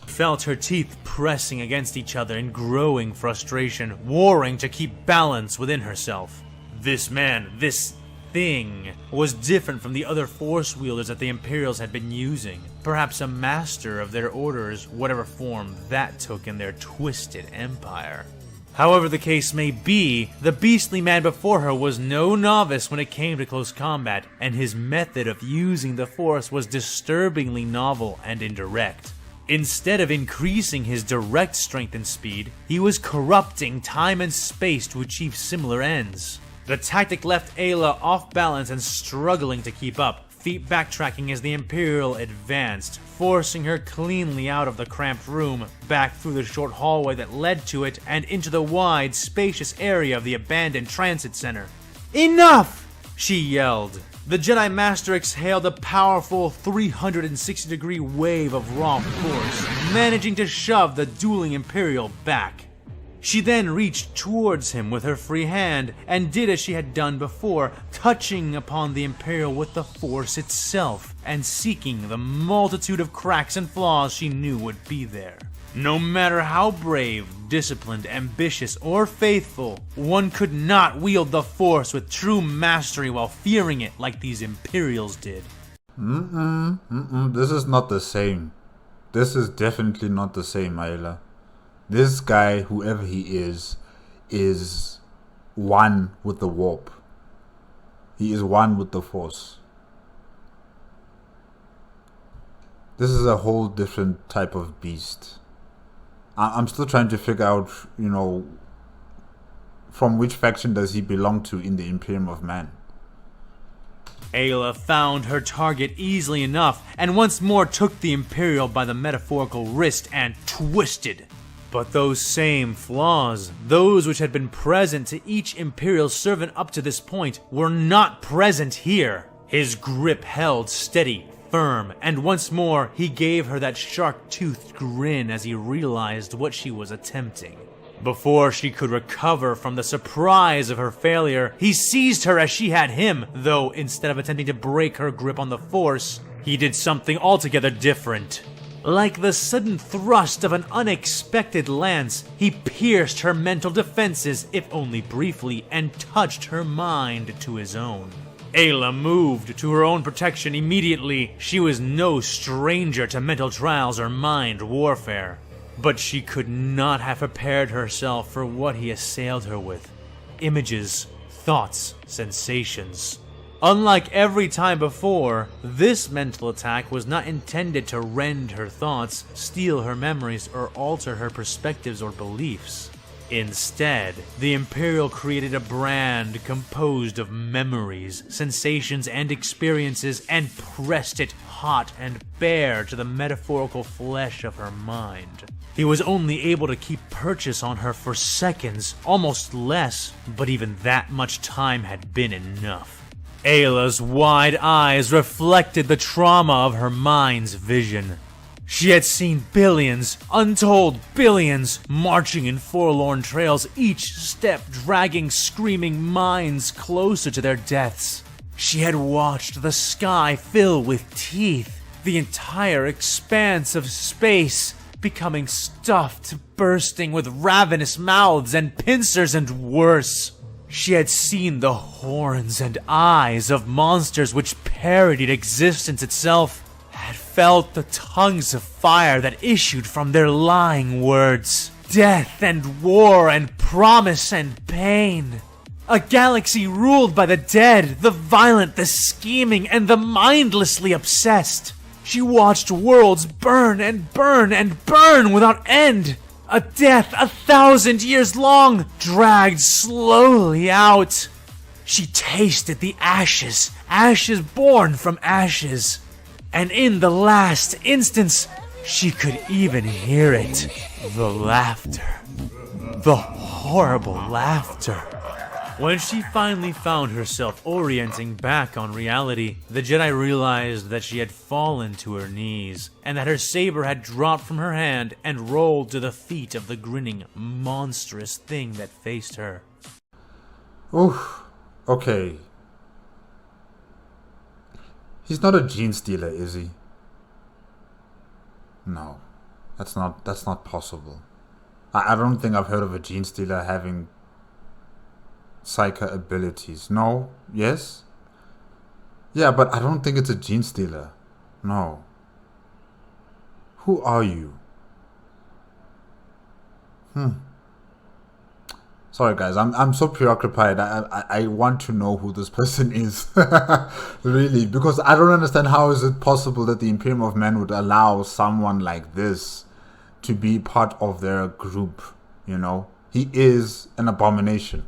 Felt her teeth pressing against each other in growing frustration, warring to keep balance within herself. This man, this thing, was different from the other force wielders that the Imperials had been using. Perhaps a master of their orders, whatever form that took in their twisted empire. However the case may be, the beastly man before her was no novice when it came to close combat, and his method of using the Force was disturbingly novel and indirect. Instead of increasing his direct strength and speed, he was corrupting time and space to achieve similar ends. The tactic left Aayla off balance and struggling to keep up, feet backtracking as the Imperial advanced, forcing her cleanly out of the cramped room, back through the short hallway that led to it, and into the wide, spacious area of the abandoned transit center. Enough! She yelled. The Jedi Master exhaled a powerful 360-degree wave of raw force, managing to shove the dueling Imperial back. She then reached towards him with her free hand and did as she had done before, touching upon the Imperial with the Force itself and seeking the multitude of cracks and flaws she knew would be there. No matter how brave, disciplined, ambitious, or faithful, one could not wield the Force with true mastery while fearing it like these Imperials did. This is not the same. This is definitely not the same, Aayla. This guy, whoever he is one with the warp. He is one with the Force. This is a whole different type of beast. I'm still trying to figure out, from which faction does he belong to in the Imperium of Man. Aayla found her target easily enough and once more took the Imperial by the metaphorical wrist and twisted. But those same flaws, those which had been present to each Imperial servant up to this point, were not present here. His grip held steady, firm, and once more he gave her that shark-toothed grin as he realized what she was attempting. Before she could recover from the surprise of her failure, he seized her as she had him, though instead of attempting to break her grip on the Force, he did something altogether different. Like the sudden thrust of an unexpected lance, he pierced her mental defenses, if only briefly, and touched her mind to his own. Aayla moved to her own protection immediately. She was no stranger to mental trials or mind warfare. But she could not have prepared herself for what he assailed her with. Images, thoughts, sensations. Unlike every time before, this mental attack was not intended to rend her thoughts, steal her memories, or alter her perspectives or beliefs. Instead, the Imperial created a brand composed of memories, sensations, and experiences and pressed it hot and bare to the metaphorical flesh of her mind. He was only able to keep purchase on her for seconds, almost less, but even that much time had been enough. Ayla's wide eyes reflected the trauma of her mind's vision. She had seen billions, untold billions, marching in forlorn trails, each step dragging screaming minds closer to their deaths. She had watched the sky fill with teeth, the entire expanse of space becoming stuffed, bursting with ravenous mouths and pincers and worse. She had seen the horns and eyes of monsters which parodied existence itself, had felt the tongues of fire that issued from their lying words. Death and war and promise and pain. A galaxy ruled by the dead, the violent, the scheming, and the mindlessly obsessed. She watched worlds burn and burn and burn without end. A death 1,000 years long, dragged slowly out. She tasted the ashes, ashes born from ashes. And in the last instance, she could even hear it. The laughter. The horrible laughter. When she finally found herself orienting back on reality, the Jedi realized that she had fallen to her knees, and that her saber had dropped from her hand and rolled to the feet of the grinning, monstrous thing that faced her. Oof. Okay. He's not a gene stealer, is he? No. That's not possible. I don't think I've heard of a gene stealer having psyker abilities. No? Yes? Yeah, but I don't think it's a gene stealer. No. Who are you? Sorry guys, I'm so preoccupied. I want to know who this person is. Really, because I don't understand how is it possible that the Imperium of Man would allow someone like this to be part of their group, He is an abomination.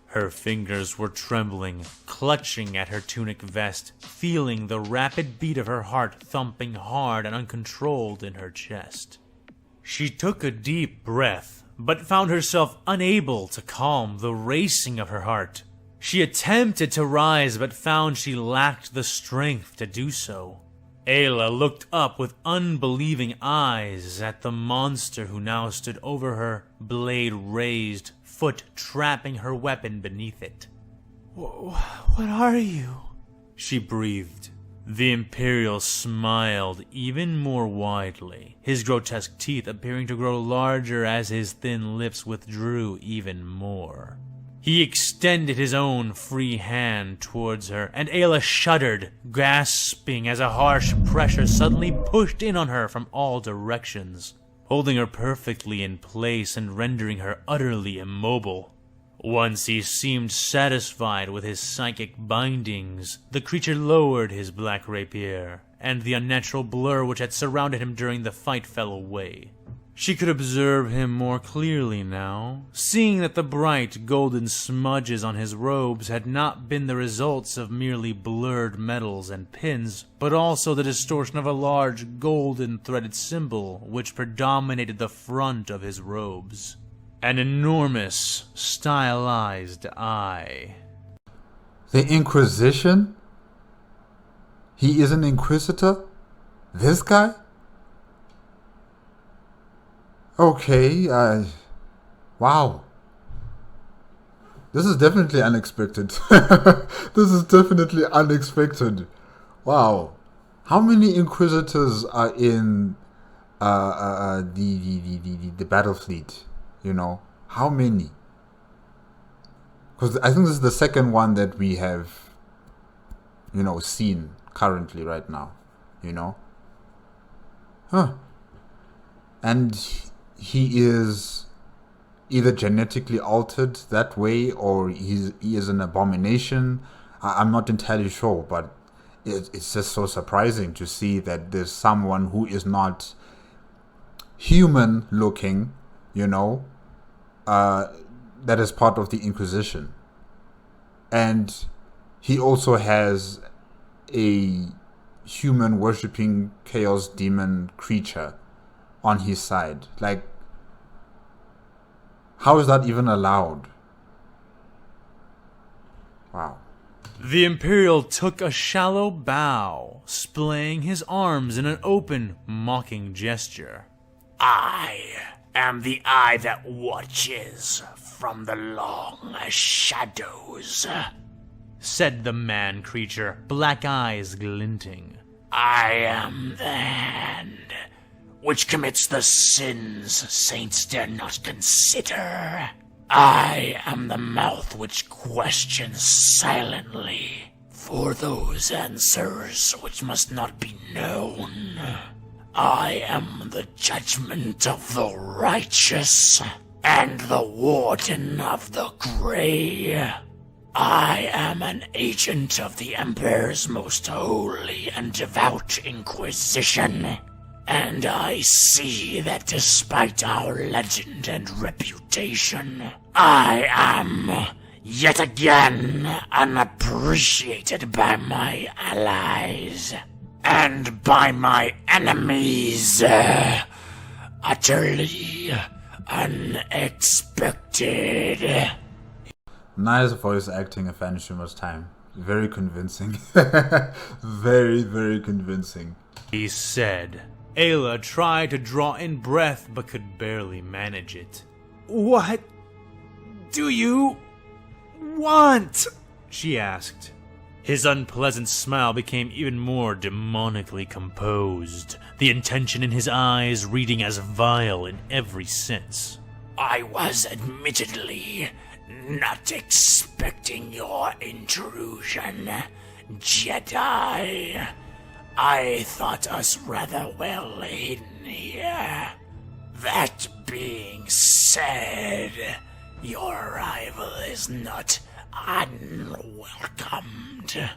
Her fingers were trembling, clutching at her tunic vest, feeling the rapid beat of her heart thumping hard and uncontrolled in her chest. She took a deep breath, but found herself unable to calm the racing of her heart. She attempted to rise, but found she lacked the strength to do so. Aayla looked up with unbelieving eyes at the monster who now stood over her, blade raised, foot trapping her weapon beneath it. "What are you?" she breathed. The Imperial smiled even more widely, his grotesque teeth appearing to grow larger as his thin lips withdrew even more. He extended his own free hand towards her, and Aayla shuddered, gasping as a harsh pressure suddenly pushed in on her from all directions, holding her perfectly in place and rendering her utterly immobile. Once he seemed satisfied with his psychic bindings, the creature lowered his black rapier, and the unnatural blur which had surrounded him during the fight fell away. She could observe him more clearly now, seeing that the bright golden smudges on his robes had not been the results of merely blurred metals and pins, but also the distortion of a large golden threaded symbol which predominated the front of his robes. An enormous, stylized eye. The Inquisition? He is an Inquisitor? This guy? Okay, wow. This is definitely unexpected. This is definitely unexpected. Wow. How many Inquisitors are in the battle fleet? You know, how many? Because I think this is the second one that we have, you know, seen currently right now. You know? Huh. And he is either genetically altered that way or he is an abomination. I'm not entirely sure, but it's just so surprising to see that there's someone who is not human looking, you know, that is part of the Inquisition. And he also has a human worshipping chaos demon creature on his side. Like, how is that even allowed? Wow. The Imperial took a shallow bow, splaying his arms in an open, mocking gesture. "I am the eye that watches from the long shadows," said the man-creature, black eyes glinting. "I am the hand which commits the sins saints dare not consider. I am the mouth which questions silently for those answers which must not be known. I am the judgment of the righteous and the warden of the grey. I am an agent of the Emperor's most holy and devout Inquisition, and I see that despite our legend and reputation, I am yet again unappreciated by my allies and by my enemies. Utterly unexpected." Nice voice acting, AFanWithTooMuchTime. Very convincing. Very, very convincing. He said. Aayla tried to draw in breath but could barely manage it. "What do you want?" she asked. His unpleasant smile became even more demonically composed, the intention in his eyes reading as vile in every sense. "I was admittedly not expecting your intrusion, Jedi. I thought us rather well hidden here. That being said, your arrival is not unwelcomed.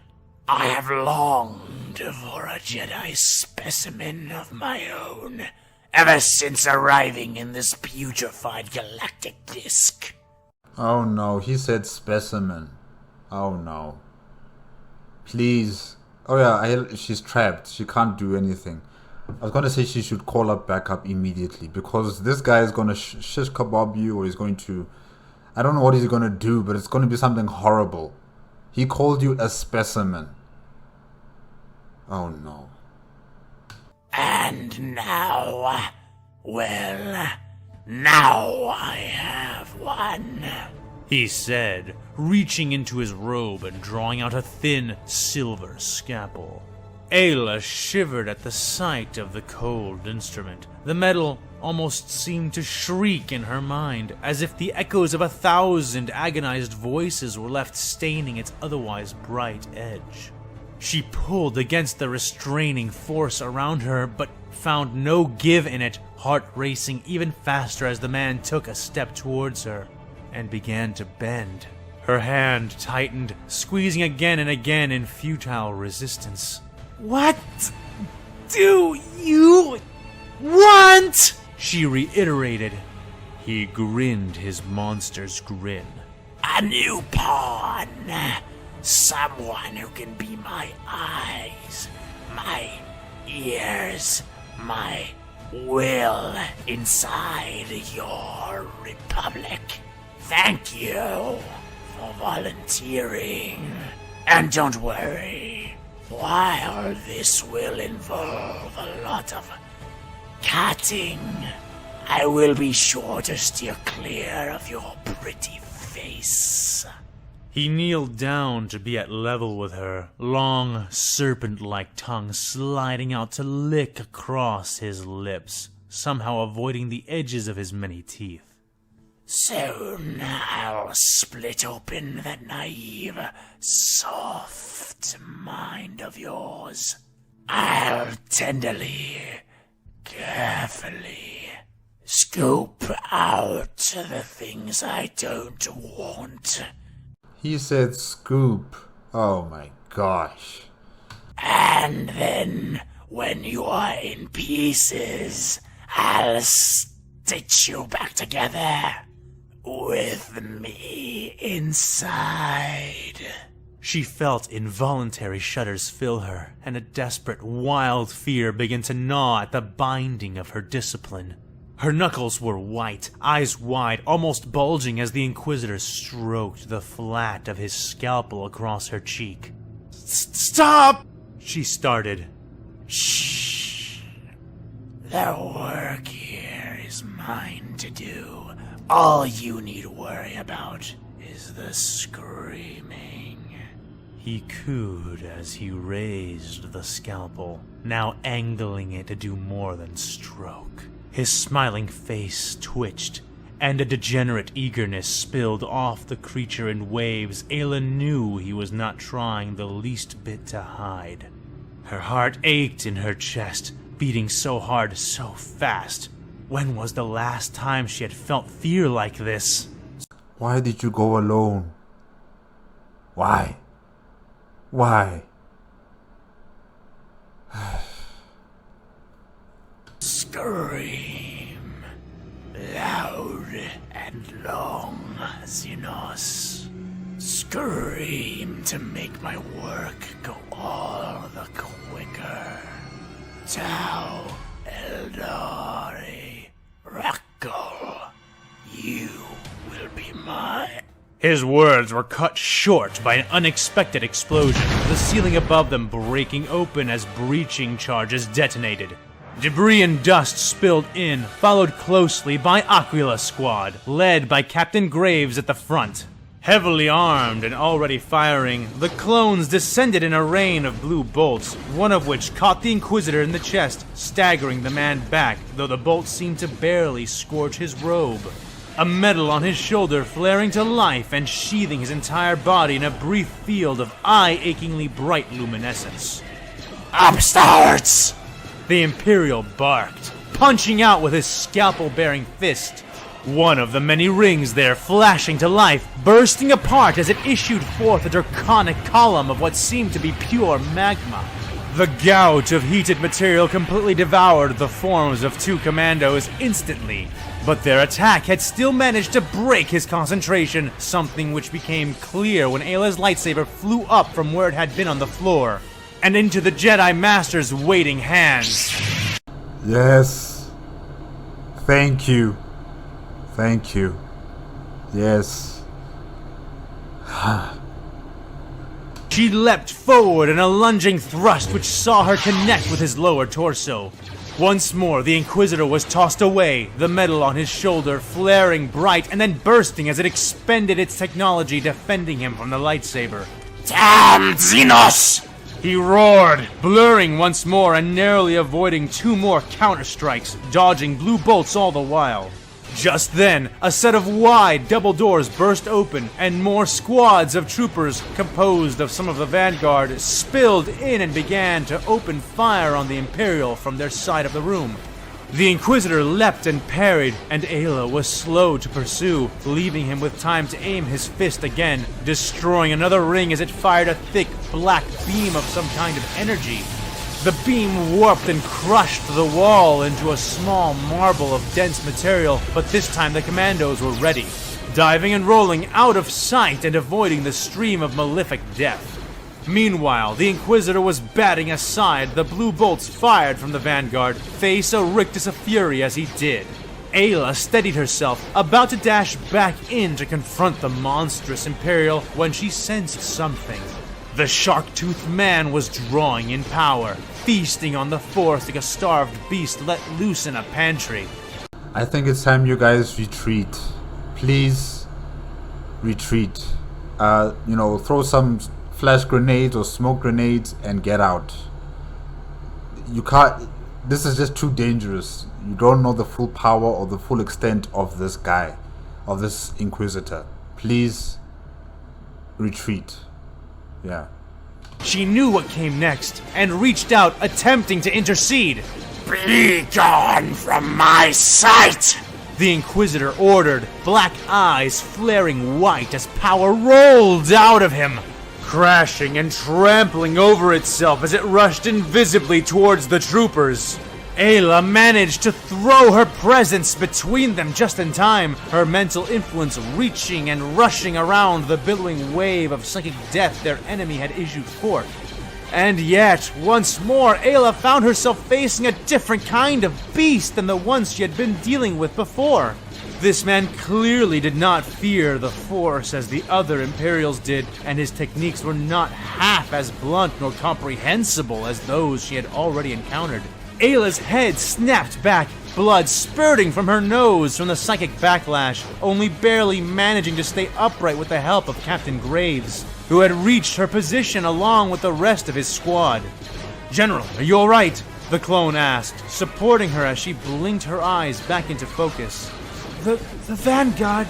I have longed for a Jedi specimen of my own ever since arriving in this beautified galactic disk." Oh no, he said specimen. Oh no. Please. Oh yeah, she's trapped. She can't do anything. I was gonna say she should call up backup immediately, because this guy is gonna shish kebab you, or he's going to, I don't know what he's gonna do, but it's gonna be something horrible. He called you a specimen. Oh no. And now, well, now I have one, he said, reaching into his robe and drawing out a thin silver scalpel. Aayla shivered at the sight of the cold instrument. The metal almost seemed to shriek in her mind, as if the echoes of 1,000 agonized voices were left staining its otherwise bright edge. She pulled against the restraining force around her, but found no give in it, heart racing even faster as the man took a step towards her and began to bend. Her hand tightened, squeezing again and again in futile resistance. "What do you want?" she reiterated. He grinned his monster's grin. "A new pawn. Someone who can be my eyes, my ears, my will inside your republic. Thank you for volunteering. And don't worry, while this will involve a lot of cutting, I will be sure to steer clear of your pretty face." He kneeled down to be at level with her, long, serpent-like tongue sliding out to lick across his lips, somehow avoiding the edges of his many teeth. "Soon I'll split open that naive, soft mind of yours. I'll tenderly, carefully scoop out the things I don't want. He said scoop. Oh my gosh. And then, when you are in pieces, I'll stitch you back together with me inside." She felt involuntary shudders fill her, and a desperate, wild fear begin to gnaw at the binding of her discipline. Her knuckles were white, eyes wide, almost bulging as the Inquisitor stroked the flat of his scalpel across her cheek. "Stop!" she started. "Shh. The work here is mine to do. All you need worry about is the screaming." He cooed as he raised the scalpel, now angling it to do more than stroke. His smiling face twitched, and a degenerate eagerness spilled off the creature in waves. Aayla knew he was not trying the least bit to hide. Her heart ached in her chest, beating so hard, so fast. When was the last time she had felt fear like this? Why did you go alone? Why? Why? Scream loud and long, Xenos. Scream to make my work go all the quicker. Tau Eldari Rackle, you will be mine. His words were cut short by an unexpected explosion, the ceiling above them breaking open as breaching charges detonated. Debris and dust spilled in, followed closely by Aquila Squad, led by Captain Graves at the front. Heavily armed and already firing, the clones descended in a rain of blue bolts, one of which caught the Inquisitor in the chest, staggering the man back, though the bolt seemed to barely scorch his robe. A medal on his shoulder flaring to life and sheathing his entire body in a brief field of eye-achingly bright luminescence. Upstarts! The Imperial barked, punching out with his scalpel-bearing fist. One of the many rings there flashing to life, bursting apart as it issued forth a draconic column of what seemed to be pure magma. The gout of heated material completely devoured the forms of two commandos instantly, but their attack had still managed to break his concentration, something which became clear when Aayla's lightsaber flew up from where it had been on the floor, and into the Jedi Master's waiting hands. Yes. Thank you. Thank you. Yes. She leapt forward in a lunging thrust which saw her connect with his lower torso. Once more, the Inquisitor was tossed away, the metal on his shoulder flaring bright and then bursting as it expended its technology, defending him from the lightsaber. Damn Xenos! He roared, blurring once more and narrowly avoiding 2 more counter-strikes, dodging blue bolts all the while. Just then, a set of wide double doors burst open, and more squads of troopers, composed of some of the vanguard, spilled in and began to open fire on the Imperial from their side of the room. The Inquisitor leapt and parried, and Aayla was slow to pursue, leaving him with time to aim his fist again, destroying another ring as it fired a thick, black beam of some kind of energy. The beam warped and crushed the wall into a small marble of dense material, but this time the commandos were ready, diving and rolling out of sight and avoiding the stream of malefic death. Meanwhile, the Inquisitor was batting aside the blue bolts fired from the vanguard, face a rictus of fury as he did. Aayla steadied herself, about to dash back in to confront the monstrous Imperial when she sensed something. The shark-toothed man was drawing in power, feasting on the Force like a starved beast let loose in a pantry. I think it's time you guys retreat. Please retreat. Throw some flash grenades or smoke grenades and get out. You can't. This is just too dangerous. You don't know the full power or the full extent of this guy, of this Inquisitor. Please retreat. Yeah. She knew what came next and reached out, attempting to intercede. Be gone from my sight! The Inquisitor ordered, black eyes flaring white as power rolled out of him, crashing and trampling over itself as it rushed invisibly towards the troopers. Aayla managed to throw her presence between them just in time, her mental influence reaching and rushing around the billowing wave of psychic death their enemy had issued forth. And yet, once more, Aayla found herself facing a different kind of beast than the ones she had been dealing with before. This man clearly did not fear the Force as the other Imperials did, and his techniques were not half as blunt nor comprehensible as those she had already encountered. Ayla's head snapped back, blood spurting from her nose from the psychic backlash, only barely managing to stay upright with the help of Captain Graves, who had reached her position along with the rest of his squad. "General, are you alright?" the clone asked, supporting her as she blinked her eyes back into focus. The Vanguard,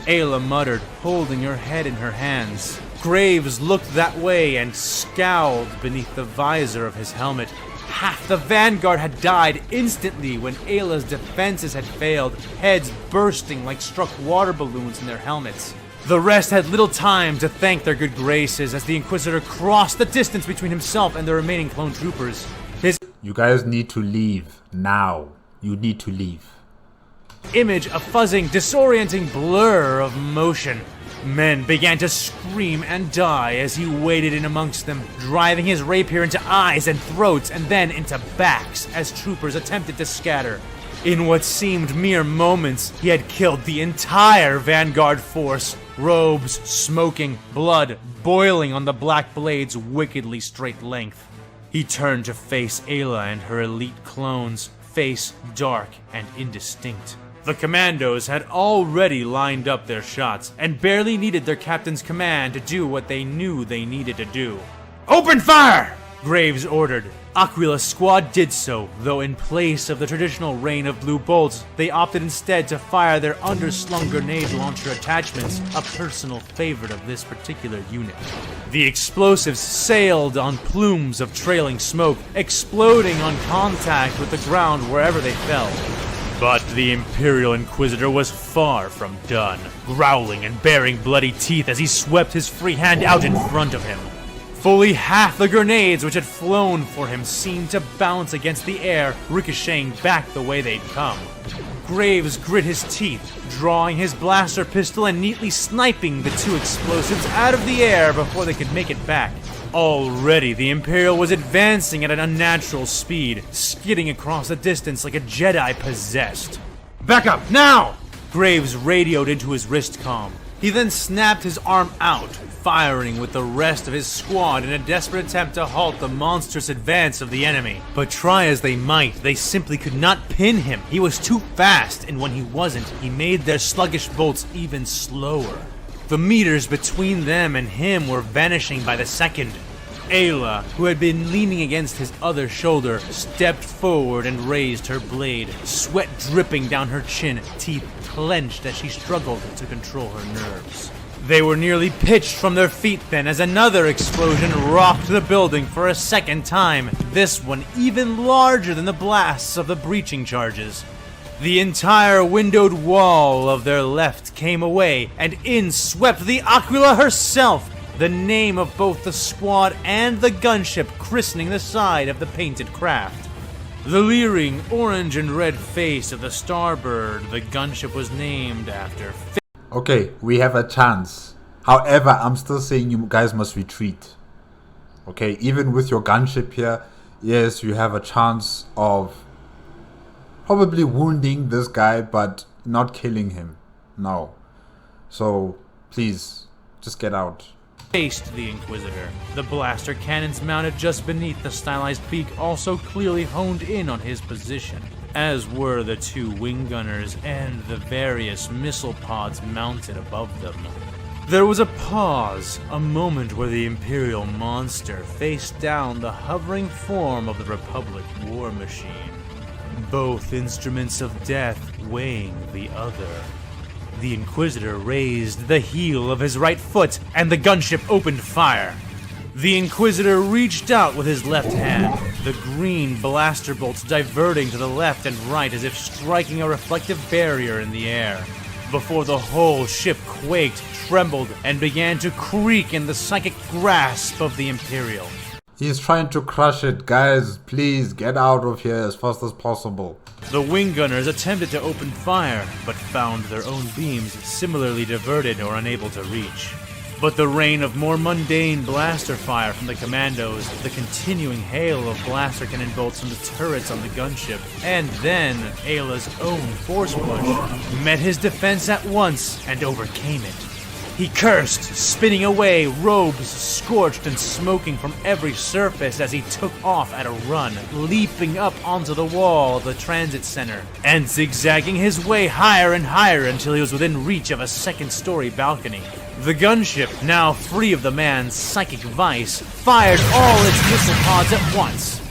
Aayla muttered, holding her head in her hands. Graves looked that way and scowled beneath the visor of his helmet. Half the Vanguard had died instantly when Ayla's defenses had failed, heads bursting like struck water balloons in their helmets. The rest had little time to thank their good graces as the Inquisitor crossed the distance between himself and the remaining clone troopers. You guys need to leave now. You need to leave. Image a fuzzing, disorienting blur of motion. Men began to scream and die as he waded in amongst them, driving his rapier into eyes and throats and then into backs as troopers attempted to scatter. In what seemed mere moments, he had killed the entire Vanguard force, robes smoking, blood boiling on the black blade's wickedly straight length. He turned to face Aayla and her elite clones, face dark and indistinct. The commandos had already lined up their shots and barely needed their captain's command to do what they knew they needed to do. "Open fire!" Graves ordered. Aquila Squad did so, though in place of the traditional rain of blue bolts, they opted instead to fire their underslung grenade launcher attachments, a personal favorite of this particular unit. The explosives sailed on plumes of trailing smoke, exploding on contact with the ground wherever they fell. But the Imperial Inquisitor was far from done, growling and baring bloody teeth as he swept his free hand out in front of him. Fully half the grenades which had flown for him seemed to bounce against the air, ricocheting back the way they'd come. Graves grit his teeth, drawing his blaster pistol and neatly sniping the two explosives out of the air before they could make it back. Already, the Imperial was advancing at an unnatural speed, skidding across the distance like a Jedi possessed. "Back up, now!" Graves radioed into his wristcom. He then snapped his arm out, firing with the rest of his squad in a desperate attempt to halt the monstrous advance of the enemy. But try as they might, they simply could not pin him. He was too fast, and when he wasn't, he made their sluggish bolts even slower. The meters between them and him were vanishing by the second. Aayla, who had been leaning against his other shoulder, stepped forward and raised her blade, sweat dripping down her chin, teeth clenched as she struggled to control her nerves. They were nearly pitched from their feet then as another explosion rocked the building for a second time, this one even larger than the blasts of the breaching charges. The entire windowed wall of their left came away, and in swept the Aquila herself, the name of both the squad and the gunship christening the side of the painted craft. The leering orange and red face of the Starbird the gunship was named after. Okay, we have a chance. However, I'm still saying you guys must retreat. Okay, even with your gunship here, yes, you have a chance of probably wounding this guy, but not killing him. No. So, please, just get out. Faced the Inquisitor. The blaster cannons mounted just beneath the stylized beak also clearly honed in on his position, as were the two wing gunners and the various missile pods mounted above them. There was a pause, a moment where the Imperial monster faced down the hovering form of the Republic war machine, both instruments of death weighing the other. The Inquisitor raised the heel of his right foot, and the gunship opened fire. The Inquisitor reached out with his left hand, the green blaster bolts diverting to the left and right as if striking a reflective barrier in the air, before the whole ship quaked, trembled, and began to creak in the psychic grasp of the Imperial. He's trying to crush it. Guys, please get out of here as fast as possible. The wing gunners attempted to open fire, but found their own beams similarly diverted or unable to reach. But the rain of more mundane blaster fire from the commandos, the continuing hail of blaster cannon bolts from the turrets on the gunship, and then Ayla's own force push met his defense at once and overcame it. He cursed, spinning away, robes scorched and smoking from every surface as he took off at a run, leaping up onto the wall of the transit center, and zigzagging his way higher and higher until he was within reach of a second-story balcony. The gunship, now free of the man's psychic vice, fired all its missile pods at once.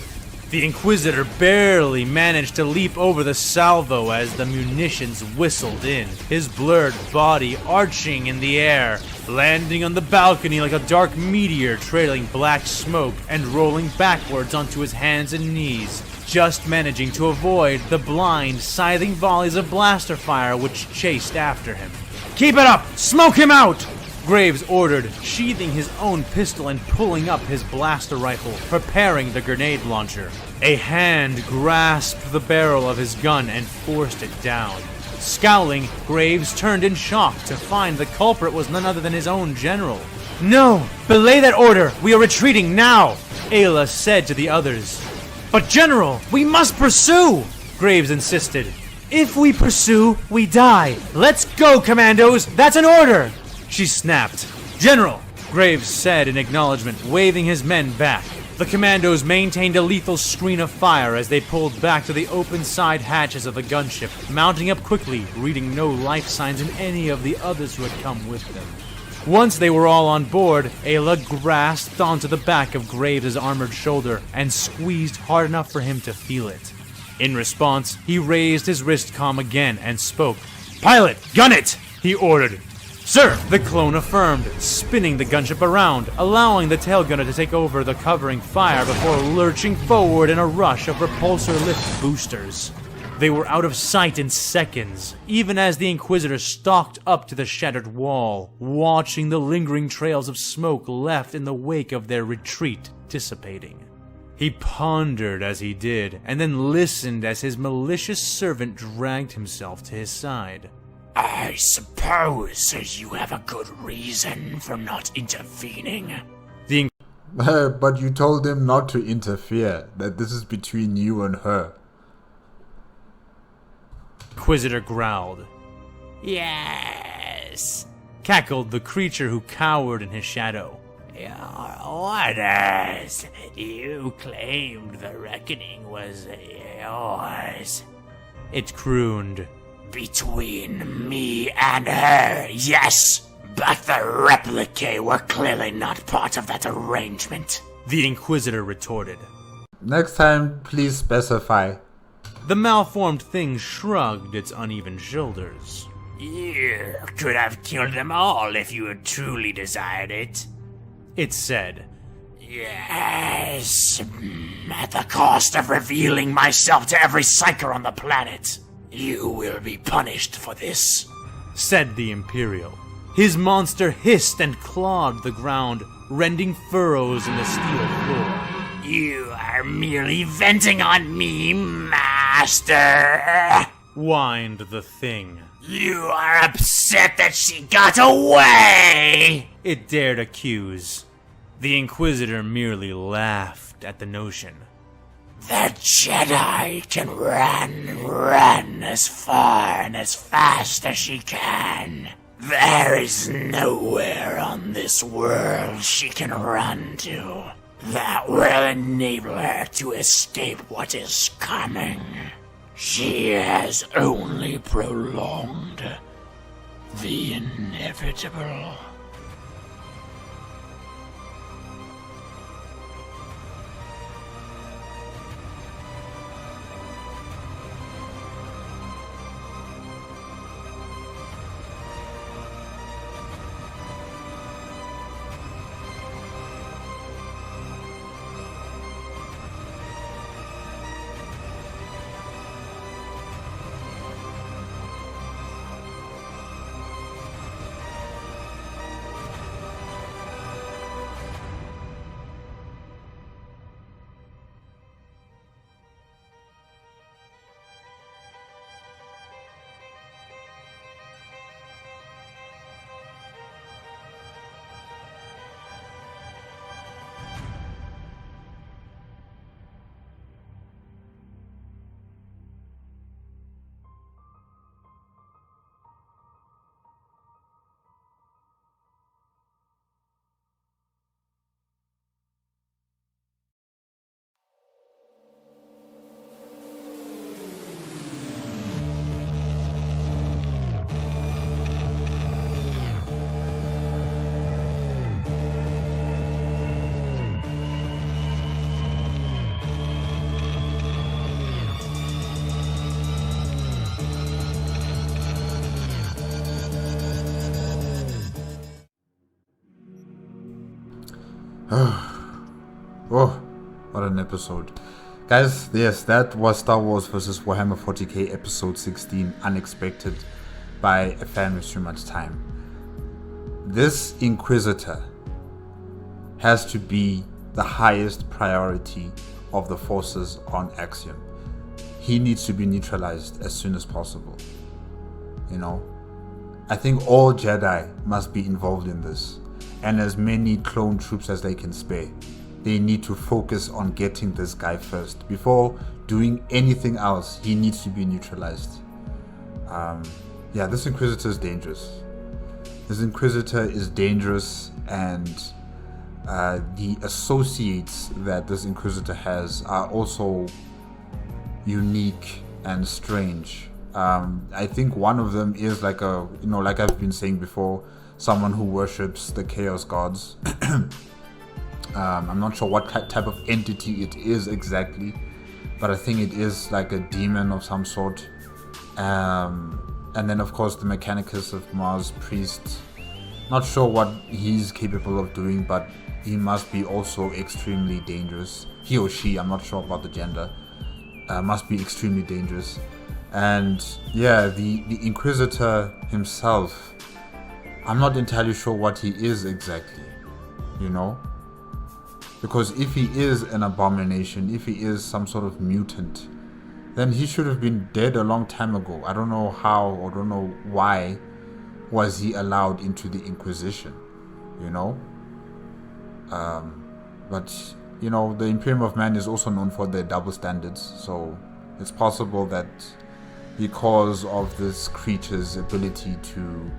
The Inquisitor barely managed to leap over the salvo as the munitions whistled in, his blurred body arching in the air, landing on the balcony like a dark meteor trailing black smoke and rolling backwards onto his hands and knees, just managing to avoid the blind, scything volleys of blaster fire which chased after him. "Keep it up! Smoke him out!" Graves ordered, sheathing his own pistol and pulling up his blaster rifle, preparing the grenade launcher. A hand grasped the barrel of his gun and forced it down. Scowling, Graves turned in shock to find the culprit was none other than his own general. "No! Belay that order! We are retreating now!" Aayla said to the others. "But General, we must pursue!" Graves insisted. "If we pursue, we die. Let's go, commandos! That's an order!" She snapped. "General!" Graves said in acknowledgement, waving his men back. The commandos maintained a lethal screen of fire as they pulled back to the open side hatches of the gunship, mounting up quickly, reading no life signs in any of the others who had come with them. Once they were all on board, Aayla grasped onto the back of Graves' armored shoulder and squeezed hard enough for him to feel it. In response, he raised his wristcom again and spoke. "Pilot, gun it!" he ordered. "Sir!" the clone affirmed, spinning the gunship around, allowing the tail gunner to take over the covering fire before lurching forward in a rush of repulsor lift boosters. They were out of sight in seconds, even as the Inquisitor stalked up to the shattered wall, watching the lingering trails of smoke left in the wake of their retreat dissipating. He pondered as he did, and then listened as his malicious servant dragged himself to his side. "I suppose you have a good reason for not intervening." But you told him not to interfere, that this is between you and her. Inquisitor growled. Yes. Cackled the creature who cowered in his shadow. Your orders. You claimed the reckoning was yours. It crooned. Between me and her, yes. But the replicae were clearly not part of that arrangement. The Inquisitor retorted. Next time, please specify. The malformed thing shrugged its uneven shoulders. You could have killed them all if you had truly desired it. It said. Yes, at the cost of revealing myself to every psyker on the planet. You will be punished for this, said the Imperial. His monster hissed and clawed the ground, rending furrows in the steel floor. You are merely venting on me, Master, whined the thing. You are upset that she got away, it dared accuse. The Inquisitor merely laughed at the notion. The Jedi can run as far and as fast as she can. There is nowhere on this world she can run to that will enable her to escape what is coming. She has only prolonged the inevitable. Oh, what an episode. Guys, yes, that was Star Wars vs. Warhammer 40K episode 16, Unexpected, by A Fan With Too Much Time. This Inquisitor has to be the highest priority of the forces on Axiom. He needs to be neutralized as soon as possible. You know, I think all Jedi must be involved in this, and as many clone troops as they can spare. They need to focus on getting this guy first. Before doing anything else, he needs to be neutralized. Yeah, this Inquisitor is dangerous. This Inquisitor is dangerous, and the associates that this Inquisitor has are also unique and strange. I think one of them is like like I've been saying before, someone who worships the Chaos Gods. I'm not sure what type of entity it is exactly, but I think it is like a demon of some sort. And then of course the Mechanicus of Mars Priest. Not sure what he's capable of doing, but he must be also extremely dangerous. He or she, I'm not sure about the gender, must be extremely dangerous. And yeah, the Inquisitor himself, I'm not entirely sure what he is exactly, you know? Because if he is an abomination, if he is some sort of mutant, then he should have been dead a long time ago. I don't know how, or don't know why was he allowed into the Inquisition, you know? But, you know, the Imperium of Man is also known for their double standards, so it's possible that because of this creature's ability to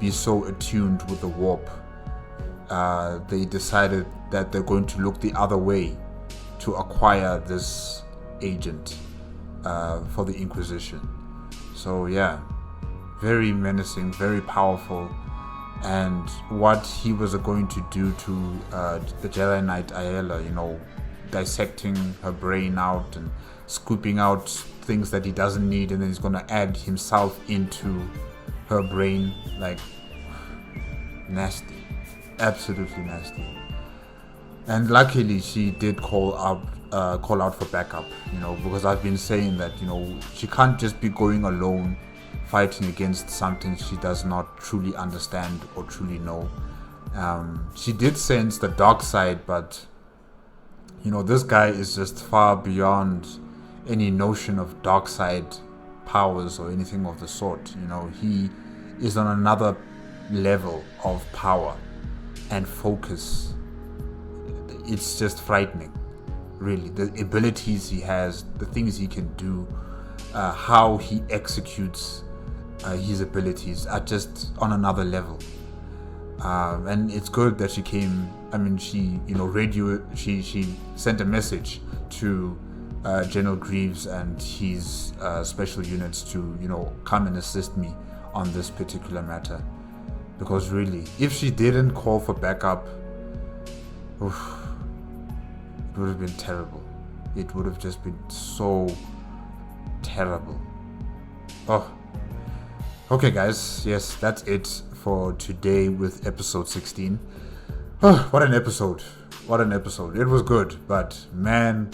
be so attuned with the warp, they decided that they're going to look the other way to acquire this agent for the Inquisition. So yeah, very menacing, very powerful, and what he was going to do to the Jedi Knight Aayla, you know, dissecting her brain out and scooping out things that he doesn't need, and then he's going to add himself into her brain, like, nasty, absolutely nasty. And luckily she did call out for backup, you know, because I've been saying that, you know, she can't just be going alone fighting against something she does not truly understand or truly know. She did sense the dark side, but, you know, this guy is just far beyond any notion of dark side powers or anything of the sort. You know, he is on another level of power and focus. It's just frightening, really. The abilities he has, the things he can do, how he executes his abilities are just on another level. And it's good that she came. I mean, she, you know, she sent a message to General Greaves and his special units to, you know, come and assist me on this particular matter. Because really, if she didn't call for backup, oof, it would have been terrible. It would have just been so terrible. Oh, okay, guys. Yes, that's it for today with episode 16. Oh, what an episode. What an episode. It was good, but man,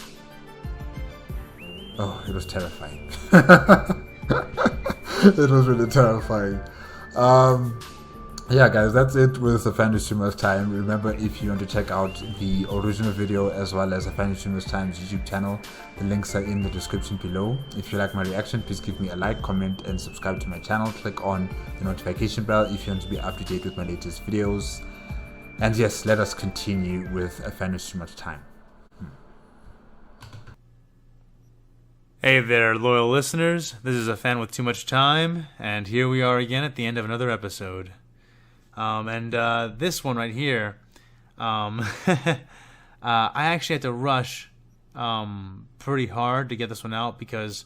oh, it was terrifying. It was really terrifying. Yeah, guys, that's it with AFanWithTooMuchTime. Remember, if you want to check out the original video as well as AFanWithTooMuchTime's YouTube channel, the links are in the description below. If you like my reaction, please give me a like, comment, and subscribe to my channel. Click on the notification bell if you want to be up to date with my latest videos. And yes, let us continue with AFanWithTooMuchTime. Hey there, loyal listeners. This is a fan with too much time, and here we are again at the end of another episode. This one right here, I actually had to rush pretty hard to get this one out because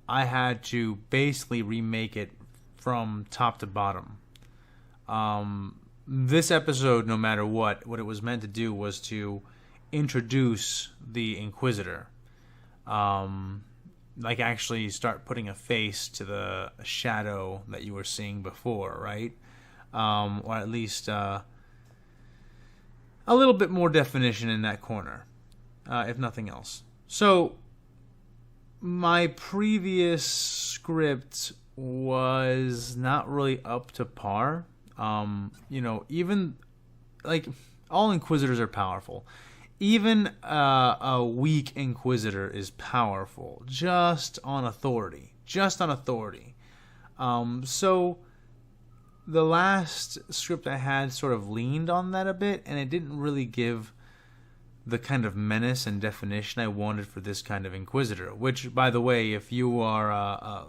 I had to basically remake it from top to bottom. This episode, no matter what it was meant to do was to introduce the Inquisitor. Like actually start putting a face to the shadow that you were seeing before, right? Or at least a little bit more definition in that corner, if nothing else. So, my previous script was not really up to par. You know, even, like, all Inquisitors are powerful. Even a weak Inquisitor is powerful, just on authority. So, the last script I had sort of leaned on that a bit, and it didn't really give the kind of menace and definition I wanted for this kind of Inquisitor. Which, by the way, if you are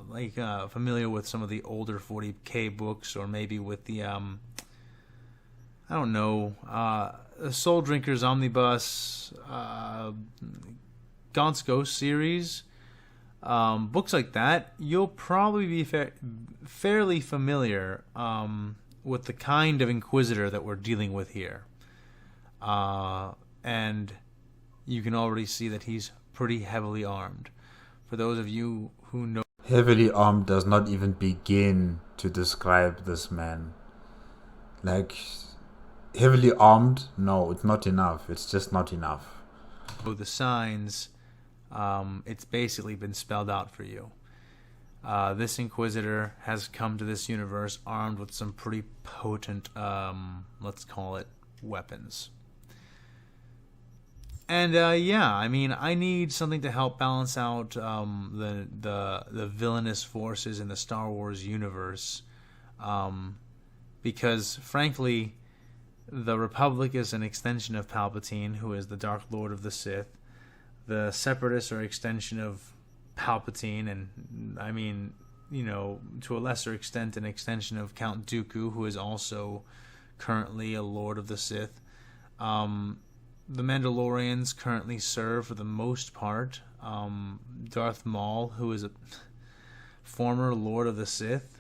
familiar with some of the older 40K books, or maybe with the Soul Drinkers Omnibus, Gaunt's Ghost series, books like that, you'll probably be fairly familiar with the kind of Inquisitor that we're dealing with here. And you can already see that he's pretty heavily armed. For those of you who know... Heavily armed does not even begin to describe this man. Like, heavily armed? No, it's not enough. It's just not enough. The signs... it's basically been spelled out for you. This Inquisitor has come to this universe armed with some pretty potent, let's call it, weapons. And yeah, I mean, I need something to help balance out the villainous forces in the Star Wars universe, because frankly, The Republic is an extension of Palpatine, who is the Dark Lord of the Sith. The Separatists are an extension of Palpatine, and I mean, you know, to a lesser extent, an extension of Count Dooku, who is also currently a Lord of the Sith. The Mandalorians currently serve, for the most part, Darth Maul, who is a former Lord of the Sith.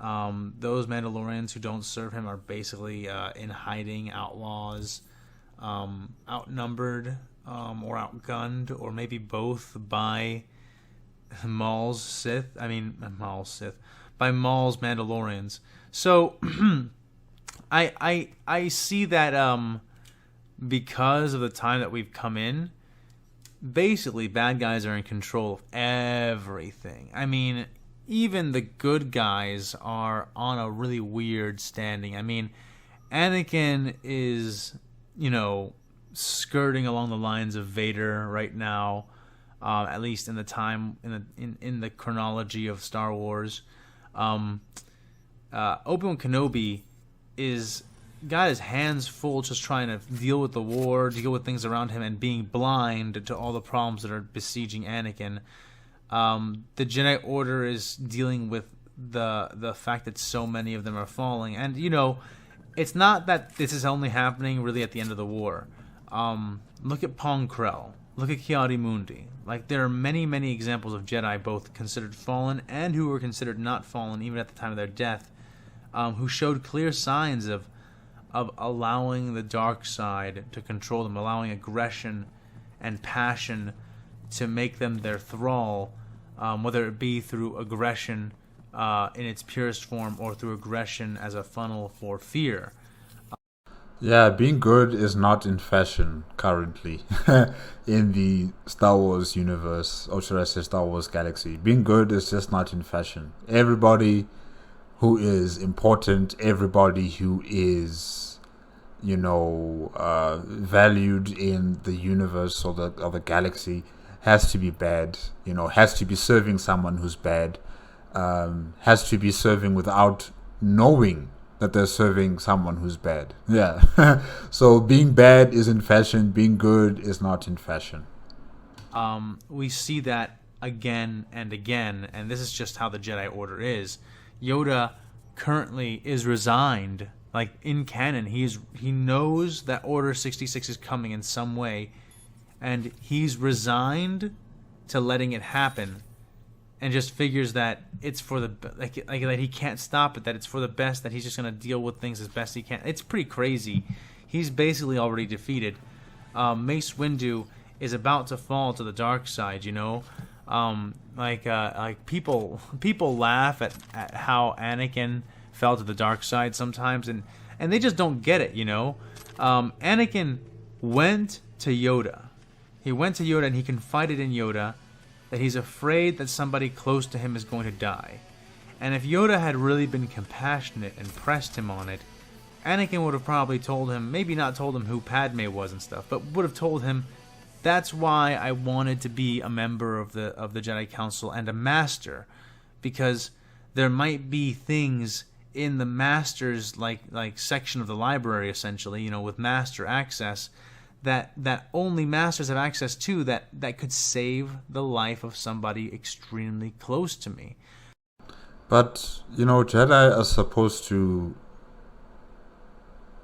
Those Mandalorians who don't serve him are basically in hiding, outlaws, outnumbered or outgunned, or maybe both by Maul's Mandalorians. So I see that because of the time that we've come in, basically bad guys are in control of everything. I mean, even the good guys are on a really weird standing. I mean, Anakin is, you know, skirting along the lines of Vader right now, at least in the time in the chronology of Star Wars. Obi-Wan Kenobi is got his hands full just trying to deal with the war, deal with things around him, and being blind to all the problems that are besieging Anakin. The Jedi Order is dealing with the fact that so many of them are falling. And, you know, it's not that this is only happening really at the end of the war. Look at Pong Krell. Look at Ki-Adi-Mundi. Like, there are many, many examples of Jedi, both considered fallen and who were considered not fallen, even at the time of their death, who showed clear signs of allowing the dark side to control them, allowing aggression and passion to make them their thrall, whether it be through aggression in its purest form or through aggression as a funnel for fear. Yeah, being good is not in fashion currently in the Star Wars universe, or should I say Star Wars galaxy. Being good is just not in fashion. Everybody who is important, everybody who is, you know, valued in the universe or the galaxy has to be bad, you know, has to be serving someone who's bad, has to be serving without knowing that they're serving someone who's bad. Yeah. So being bad is in fashion, being good is not in fashion. We see that again and again, and this is just how the Jedi Order is. Yoda currently is resigned. Like, in canon, he knows that Order 66 is coming in some way, and he's resigned to letting it happen, and just figures that it's for the like that he can't stop it, that it's for the best, that he's just gonna deal with things as best he can. It's pretty crazy. He's basically already defeated. Mace Windu is about to fall to the dark side. You know, like people laugh at how Anakin fell to the dark side sometimes, and they just don't get it. You know, Anakin went to Yoda. He went to Yoda and he confided in Yoda that he's afraid that somebody close to him is going to die. And if Yoda had really been compassionate and pressed him on it, Anakin would have probably told him, maybe not told him who Padme was and stuff, but would have told him, that's why I wanted to be a member of the Jedi Council and a master, because there might be things in the master's like section of the library, essentially, you know, with master access, that only masters have access to, that could save the life of somebody extremely close to me. But, you know, Jedi are supposed to...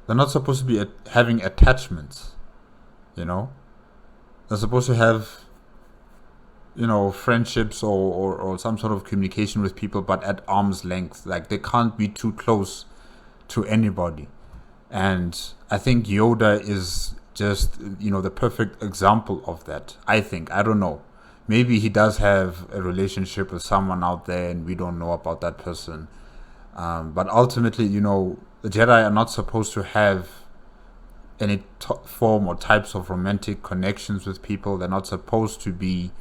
They're not supposed to be having attachments, you know? They're supposed to have, you know, friendships or some sort of communication with people, but at arm's length. Like, they can't be too close to anybody. And I think Yoda is just, you know, the perfect example of that, I think. I don't know. Maybe he does have a relationship with someone out there and we don't know about that person. But ultimately, you know, the Jedi are not supposed to have any form or types of romantic connections with people. They're not supposed to be,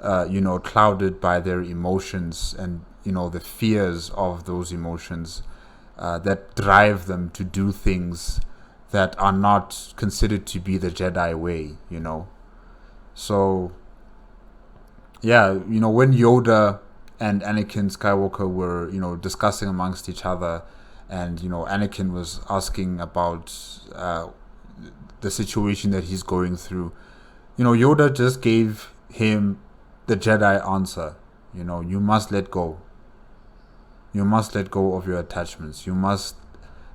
you know, clouded by their emotions and, you know, the fears of those emotions that drive them to do things that are not considered to be the Jedi way, you know. So, yeah, you know, when Yoda and Anakin Skywalker were, you know, discussing amongst each other, And, Anakin was asking about the situation that he's going through. Yoda just gave him the Jedi answer. You must let go. You must let go of your attachments. You must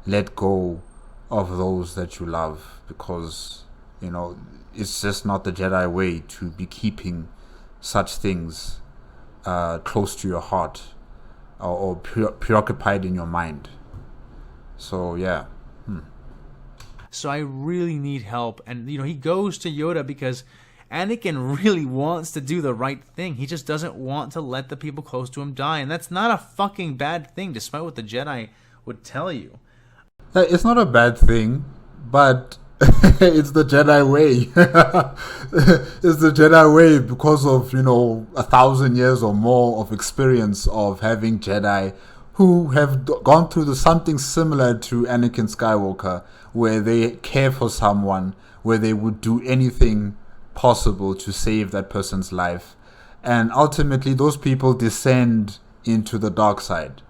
let go of those that you love, because, it's just not the Jedi way to be keeping such things close to your heart or preoccupied in your mind. So, yeah. So I really need help. And, he goes to Yoda because Anakin really wants to do the right thing. He just doesn't want to let the people close to him die. And that's not a fucking bad thing, despite what the Jedi would tell you. It's not a bad thing, but it's the Jedi way. It's the Jedi way because of, 1,000 years or more of experience of having Jedi who have gone through something similar to Anakin Skywalker, where they care for someone, where they would do anything possible to save that person's life. And ultimately, those people descend into the dark side,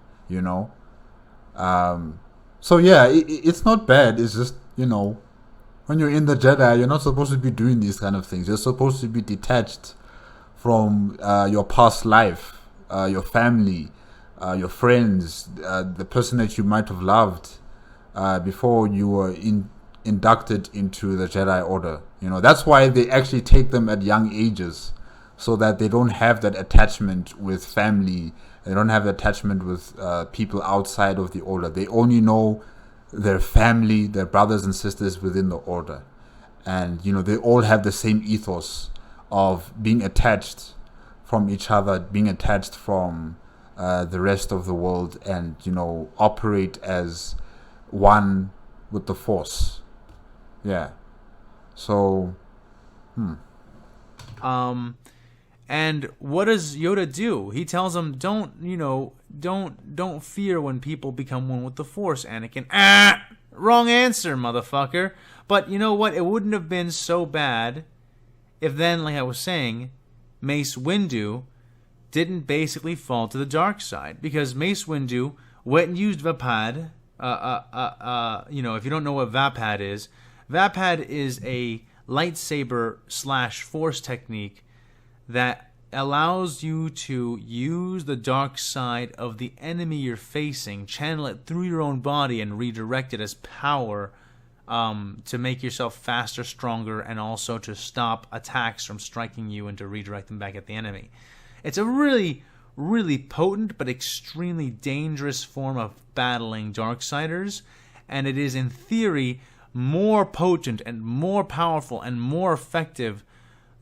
So, yeah, it's not bad. It's just, when you're in the Jedi, you're not supposed to be doing these kind of things. You're supposed to be detached from your past life, your family, your friends, the person that you might have loved before you were inducted into the Jedi Order. That's why they actually take them at young ages, so that they don't have that attachment with family. They don't have attachment with people outside of the Order. They only know their family, their brothers and sisters within the Order. And, they all have the same ethos of being attached from each other, being attached from the rest of the world, and, operate as one with the Force. Yeah. So, And what does Yoda do? He tells him, don't fear when people become one with the Force, Anakin. Wrong answer, motherfucker. But you know what? It wouldn't have been so bad if then, like I was saying, Mace Windu didn't basically fall to the dark side. Because Mace Windu went and used Vapad. If you don't know what Vapad is a lightsaber / Force technique that allows you to use the dark side of the enemy you're facing, channel it through your own body, and redirect it as power to make yourself faster, stronger, and also to stop attacks from striking you and to redirect them back at the enemy. It's a really, really potent but extremely dangerous form of battling Darksiders, and it is, in theory, more potent and more powerful and more effective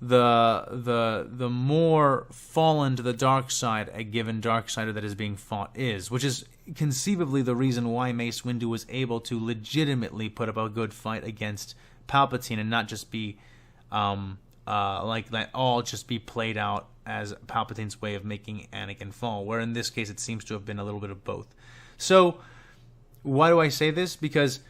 the more fallen to the dark side a given Darksider that is being fought is, which is conceivably the reason why Mace Windu was able to legitimately put up a good fight against Palpatine and not just be like that all just be played out as Palpatine's way of making Anakin fall, where in this case it seems to have been a little bit of both. So why do I say this? Because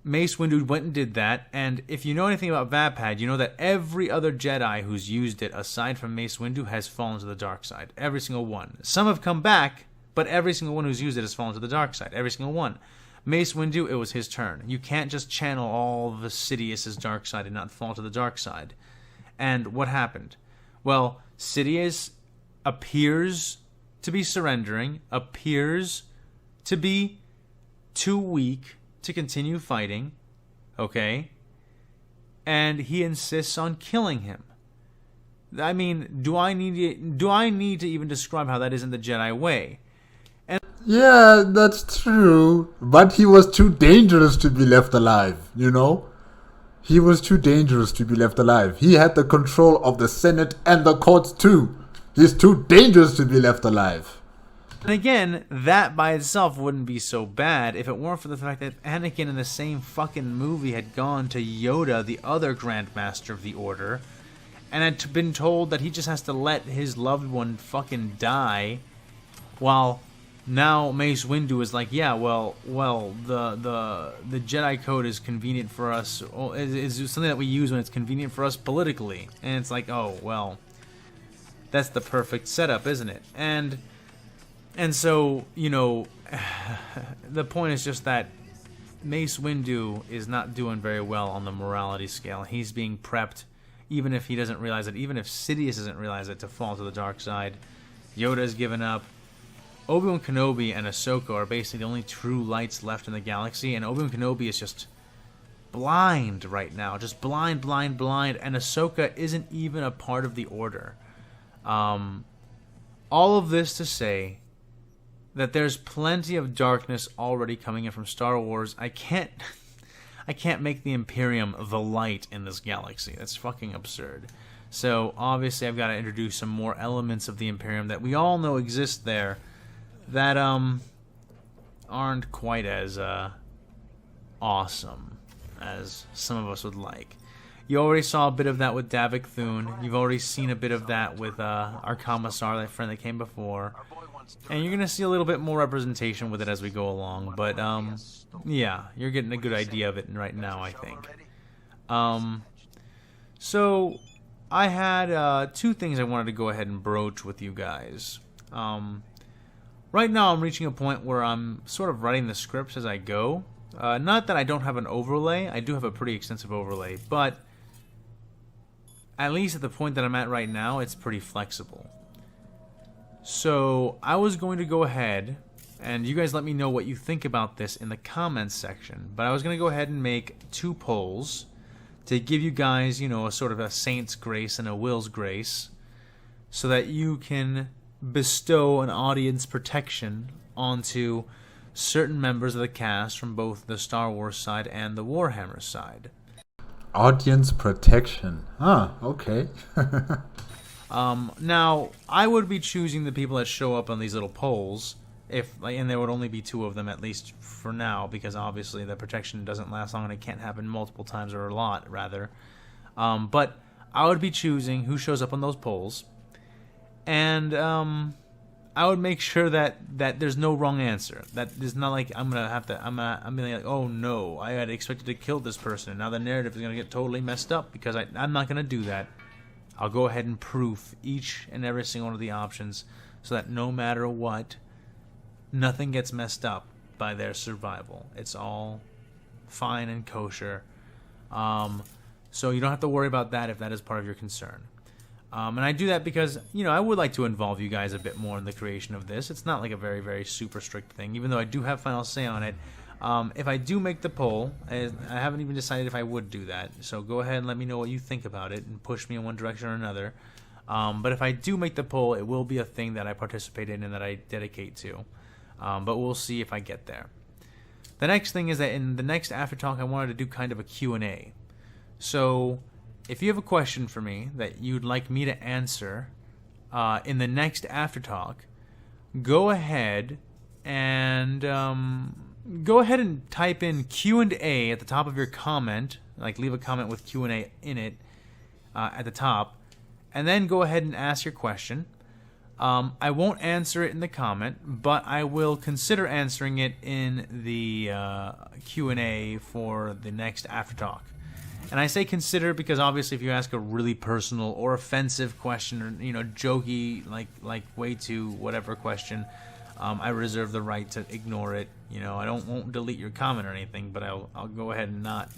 Mace Windu went and did that, and if you know anything about Vapad, you know that every other Jedi who's used it, aside from Mace Windu, has fallen to the dark side. Every single one. Some have come back, but every single one who's used it has fallen to the dark side. Every single one. Mace Windu, it was his turn. You can't just channel all of Sidious's dark side and not fall to the dark side. And what happened? Well, Sidious appears to be surrendering, appears to be too weak to continue fighting, okay? And he insists on killing him. I mean, do I need to even describe how that isn't the Jedi way? And yeah, that's true. But he was too dangerous to be left alive, He was too dangerous to be left alive. He had the control of the Senate and the courts too. He's too dangerous to be left alive. And again, that by itself wouldn't be so bad if it weren't for the fact that Anakin in the same fucking movie had gone to Yoda, the other Grand Master of the Order, and had been told that he just has to let his loved one fucking die, while now Mace Windu is like, yeah, well, the Jedi Code is convenient for us, is something that we use when it's convenient for us politically. And it's like, oh, well, that's the perfect setup, isn't it? And And so, you know, the point is just that Mace Windu is not doing very well on the morality scale. He's being prepped, even if he doesn't realize it, even if Sidious doesn't realize it, to fall to the dark side. Yoda has given up. Obi-Wan Kenobi and Ahsoka are basically the only true lights left in the galaxy, and Obi-Wan Kenobi is just blind right now. Just blind, blind, blind, and Ahsoka isn't even a part of the Order. All of this to say that there's plenty of darkness already coming in from Star Wars. I can't make the Imperium the light in this galaxy. That's fucking absurd. So obviously I've got to introduce some more elements of the Imperium that we all know exist there that aren't quite as awesome as some of us would like. You already saw a bit of that with Davik Thune. You've already seen a bit of that with our Commissar, that friend that came before. And you're going to see a little bit more representation with it as we go along. But, yeah, you're getting a good idea of it right now, I think. So, I had 2 things I wanted to go ahead and broach with you guys. Right now, I'm reaching a point where I'm sort of writing the scripts as I go. Not that I don't have an overlay. I do have a pretty extensive overlay. But, at least at the point that I'm at right now, it's pretty flexible. So, I was going to go ahead, and you guys let me know what you think about this in the comments section, but I was going to go ahead and make 2 polls to give you guys, you know, a sort of a saint's grace and a will's grace, so that you can bestow an audience protection onto certain members of the cast from both the Star Wars side and the Warhammer side. Audience protection. Ah, okay. Now, I would be choosing the people that show up on these little polls, and there would only be 2 of them at least for now, because obviously the protection doesn't last long and it can't happen multiple times, or a lot, rather. But I would be choosing who shows up on those polls, and I would make sure that there's no wrong answer. That there's not like I'm being like, oh no, I had expected to kill this person, and now the narrative is gonna get totally messed up, because I'm not gonna do that. I'll go ahead and proof each and every single one of the options so that no matter what, nothing gets messed up by their survival. It's all fine and kosher. So you don't have to worry about that if that is part of your concern. And I do that because, you know, I would like to involve you guys a bit more in the creation of this. It's not like a very, very super strict thing, even though I do have final say on it. If I do make the poll, I haven't even decided if I would do that, so go ahead and let me know what you think about it and push me in one direction or another. But if I do make the poll, it will be a thing that I participate in and that I dedicate to. But we'll see if I get there. The next thing is that in the next After Talk, I wanted to do kind of a Q&A. So if you have a question for me that you'd like me to answer in the next After Talk, go ahead and type in Q&A at the top of your comment, like leave a comment with Q&A in it at the top, and then go ahead and ask your question. I won't answer it in the comment, but I will consider answering it in the Q&A for the next After Talk. And I say consider because obviously if you ask a really personal or offensive question, or, you know, jokey, like way too whatever question, I reserve the right to ignore it. You know, I won't delete your comment or anything, but I'll go ahead and not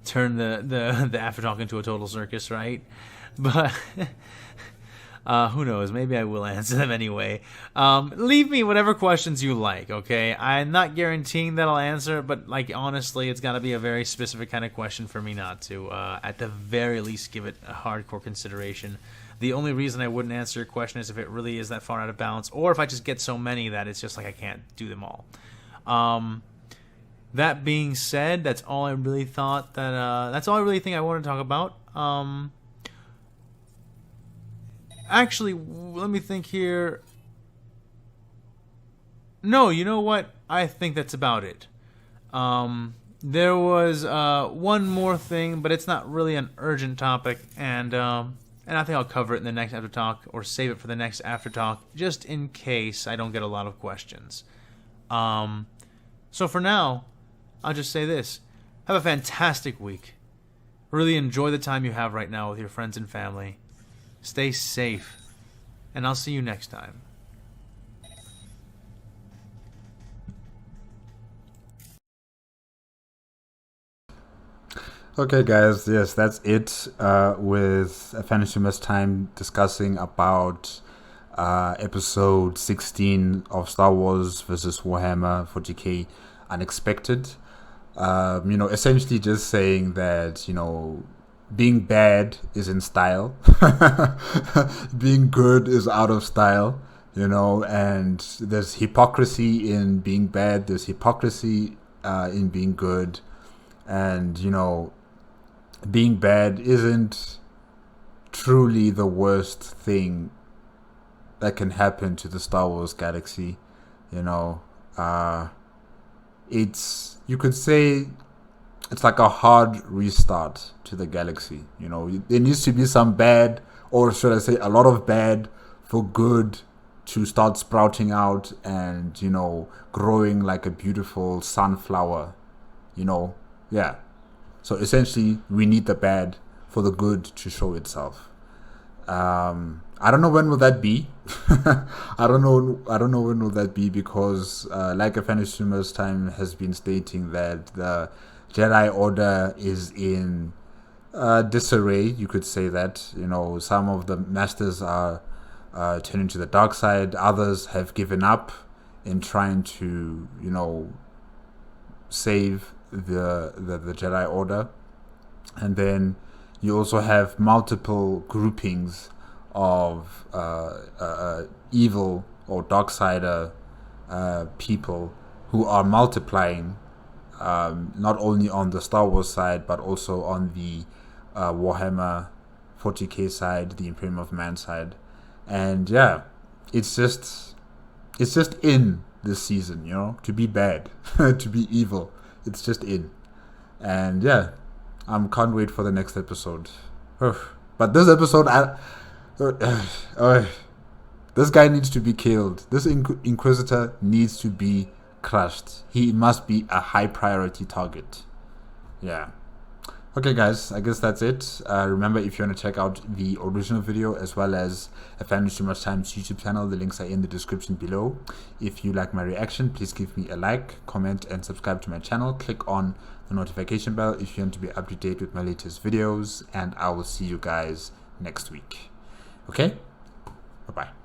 turn the After Talk into a total circus, right? But who knows? Maybe I will answer them anyway. Leave me whatever questions you like, okay? I'm not guaranteeing that I'll answer, but like honestly, it's got to be a very specific kind of question for me not to, at the very least, give it a hardcore consideration. The only reason I wouldn't answer your question is if it really is that far out of balance, or if I just get so many that it's just like I can't do them all. That being said, that's all I really thought that that's all I really think I want to talk about. Actually, let me think here. No, you know what? I think that's about it. There was one more thing, but it's not really an urgent topic, and I think I'll cover it in the next After Talk, or save it for the next After Talk, just in case I don't get a lot of questions. So for now, I'll just say this. Have a fantastic week. Really enjoy the time you have right now with your friends and family. Stay safe, and I'll see you next time. Okay, guys. Yes, that's it with AFanWithTooMuchTime discussing about episode 16 of Star Wars versus Warhammer 40K Unexpected. Essentially just saying that, being bad is in style. Being good is out of style, and there's hypocrisy in being bad. There's hypocrisy in being good. And, being bad isn't truly the worst thing that can happen to the Star Wars galaxy. It's, you could say, it's like a hard restart to the galaxy. There needs to be some bad, or should I say a lot of bad, for good to start sprouting out and, growing like a beautiful sunflower. Yeah. So essentially, we need the bad for the good to show itself. I don't know when will that be. I don't know when will that be, because like AFanWithTooMuchTime has been stating that the Jedi Order is in disarray. You could say that. Some of the masters are turning to the dark side. Others have given up in trying to save the Jedi Order. And then you also have multiple groupings of evil or darksider people who are multiplying, not only on the Star Wars side but also on the Warhammer 40K side, the Imperium of Man side. And yeah, it's just in this season, to be bad, to be evil. It's just in. And yeah, can't wait for the next episode. But this episode, this guy needs to be killed. This Inquisitor needs to be crushed. He must be a high priority target. Yeah. Okay, guys, I guess that's it. Remember, if you want to check out the original video as well as AFanWithTooMuchTime's YouTube channel, the links are in the description below. If you like my reaction, please give me a like, comment, and subscribe to my channel. Click on the notification bell if you want to be up to date with my latest videos, and I will see you guys next week. Okay? Bye-bye.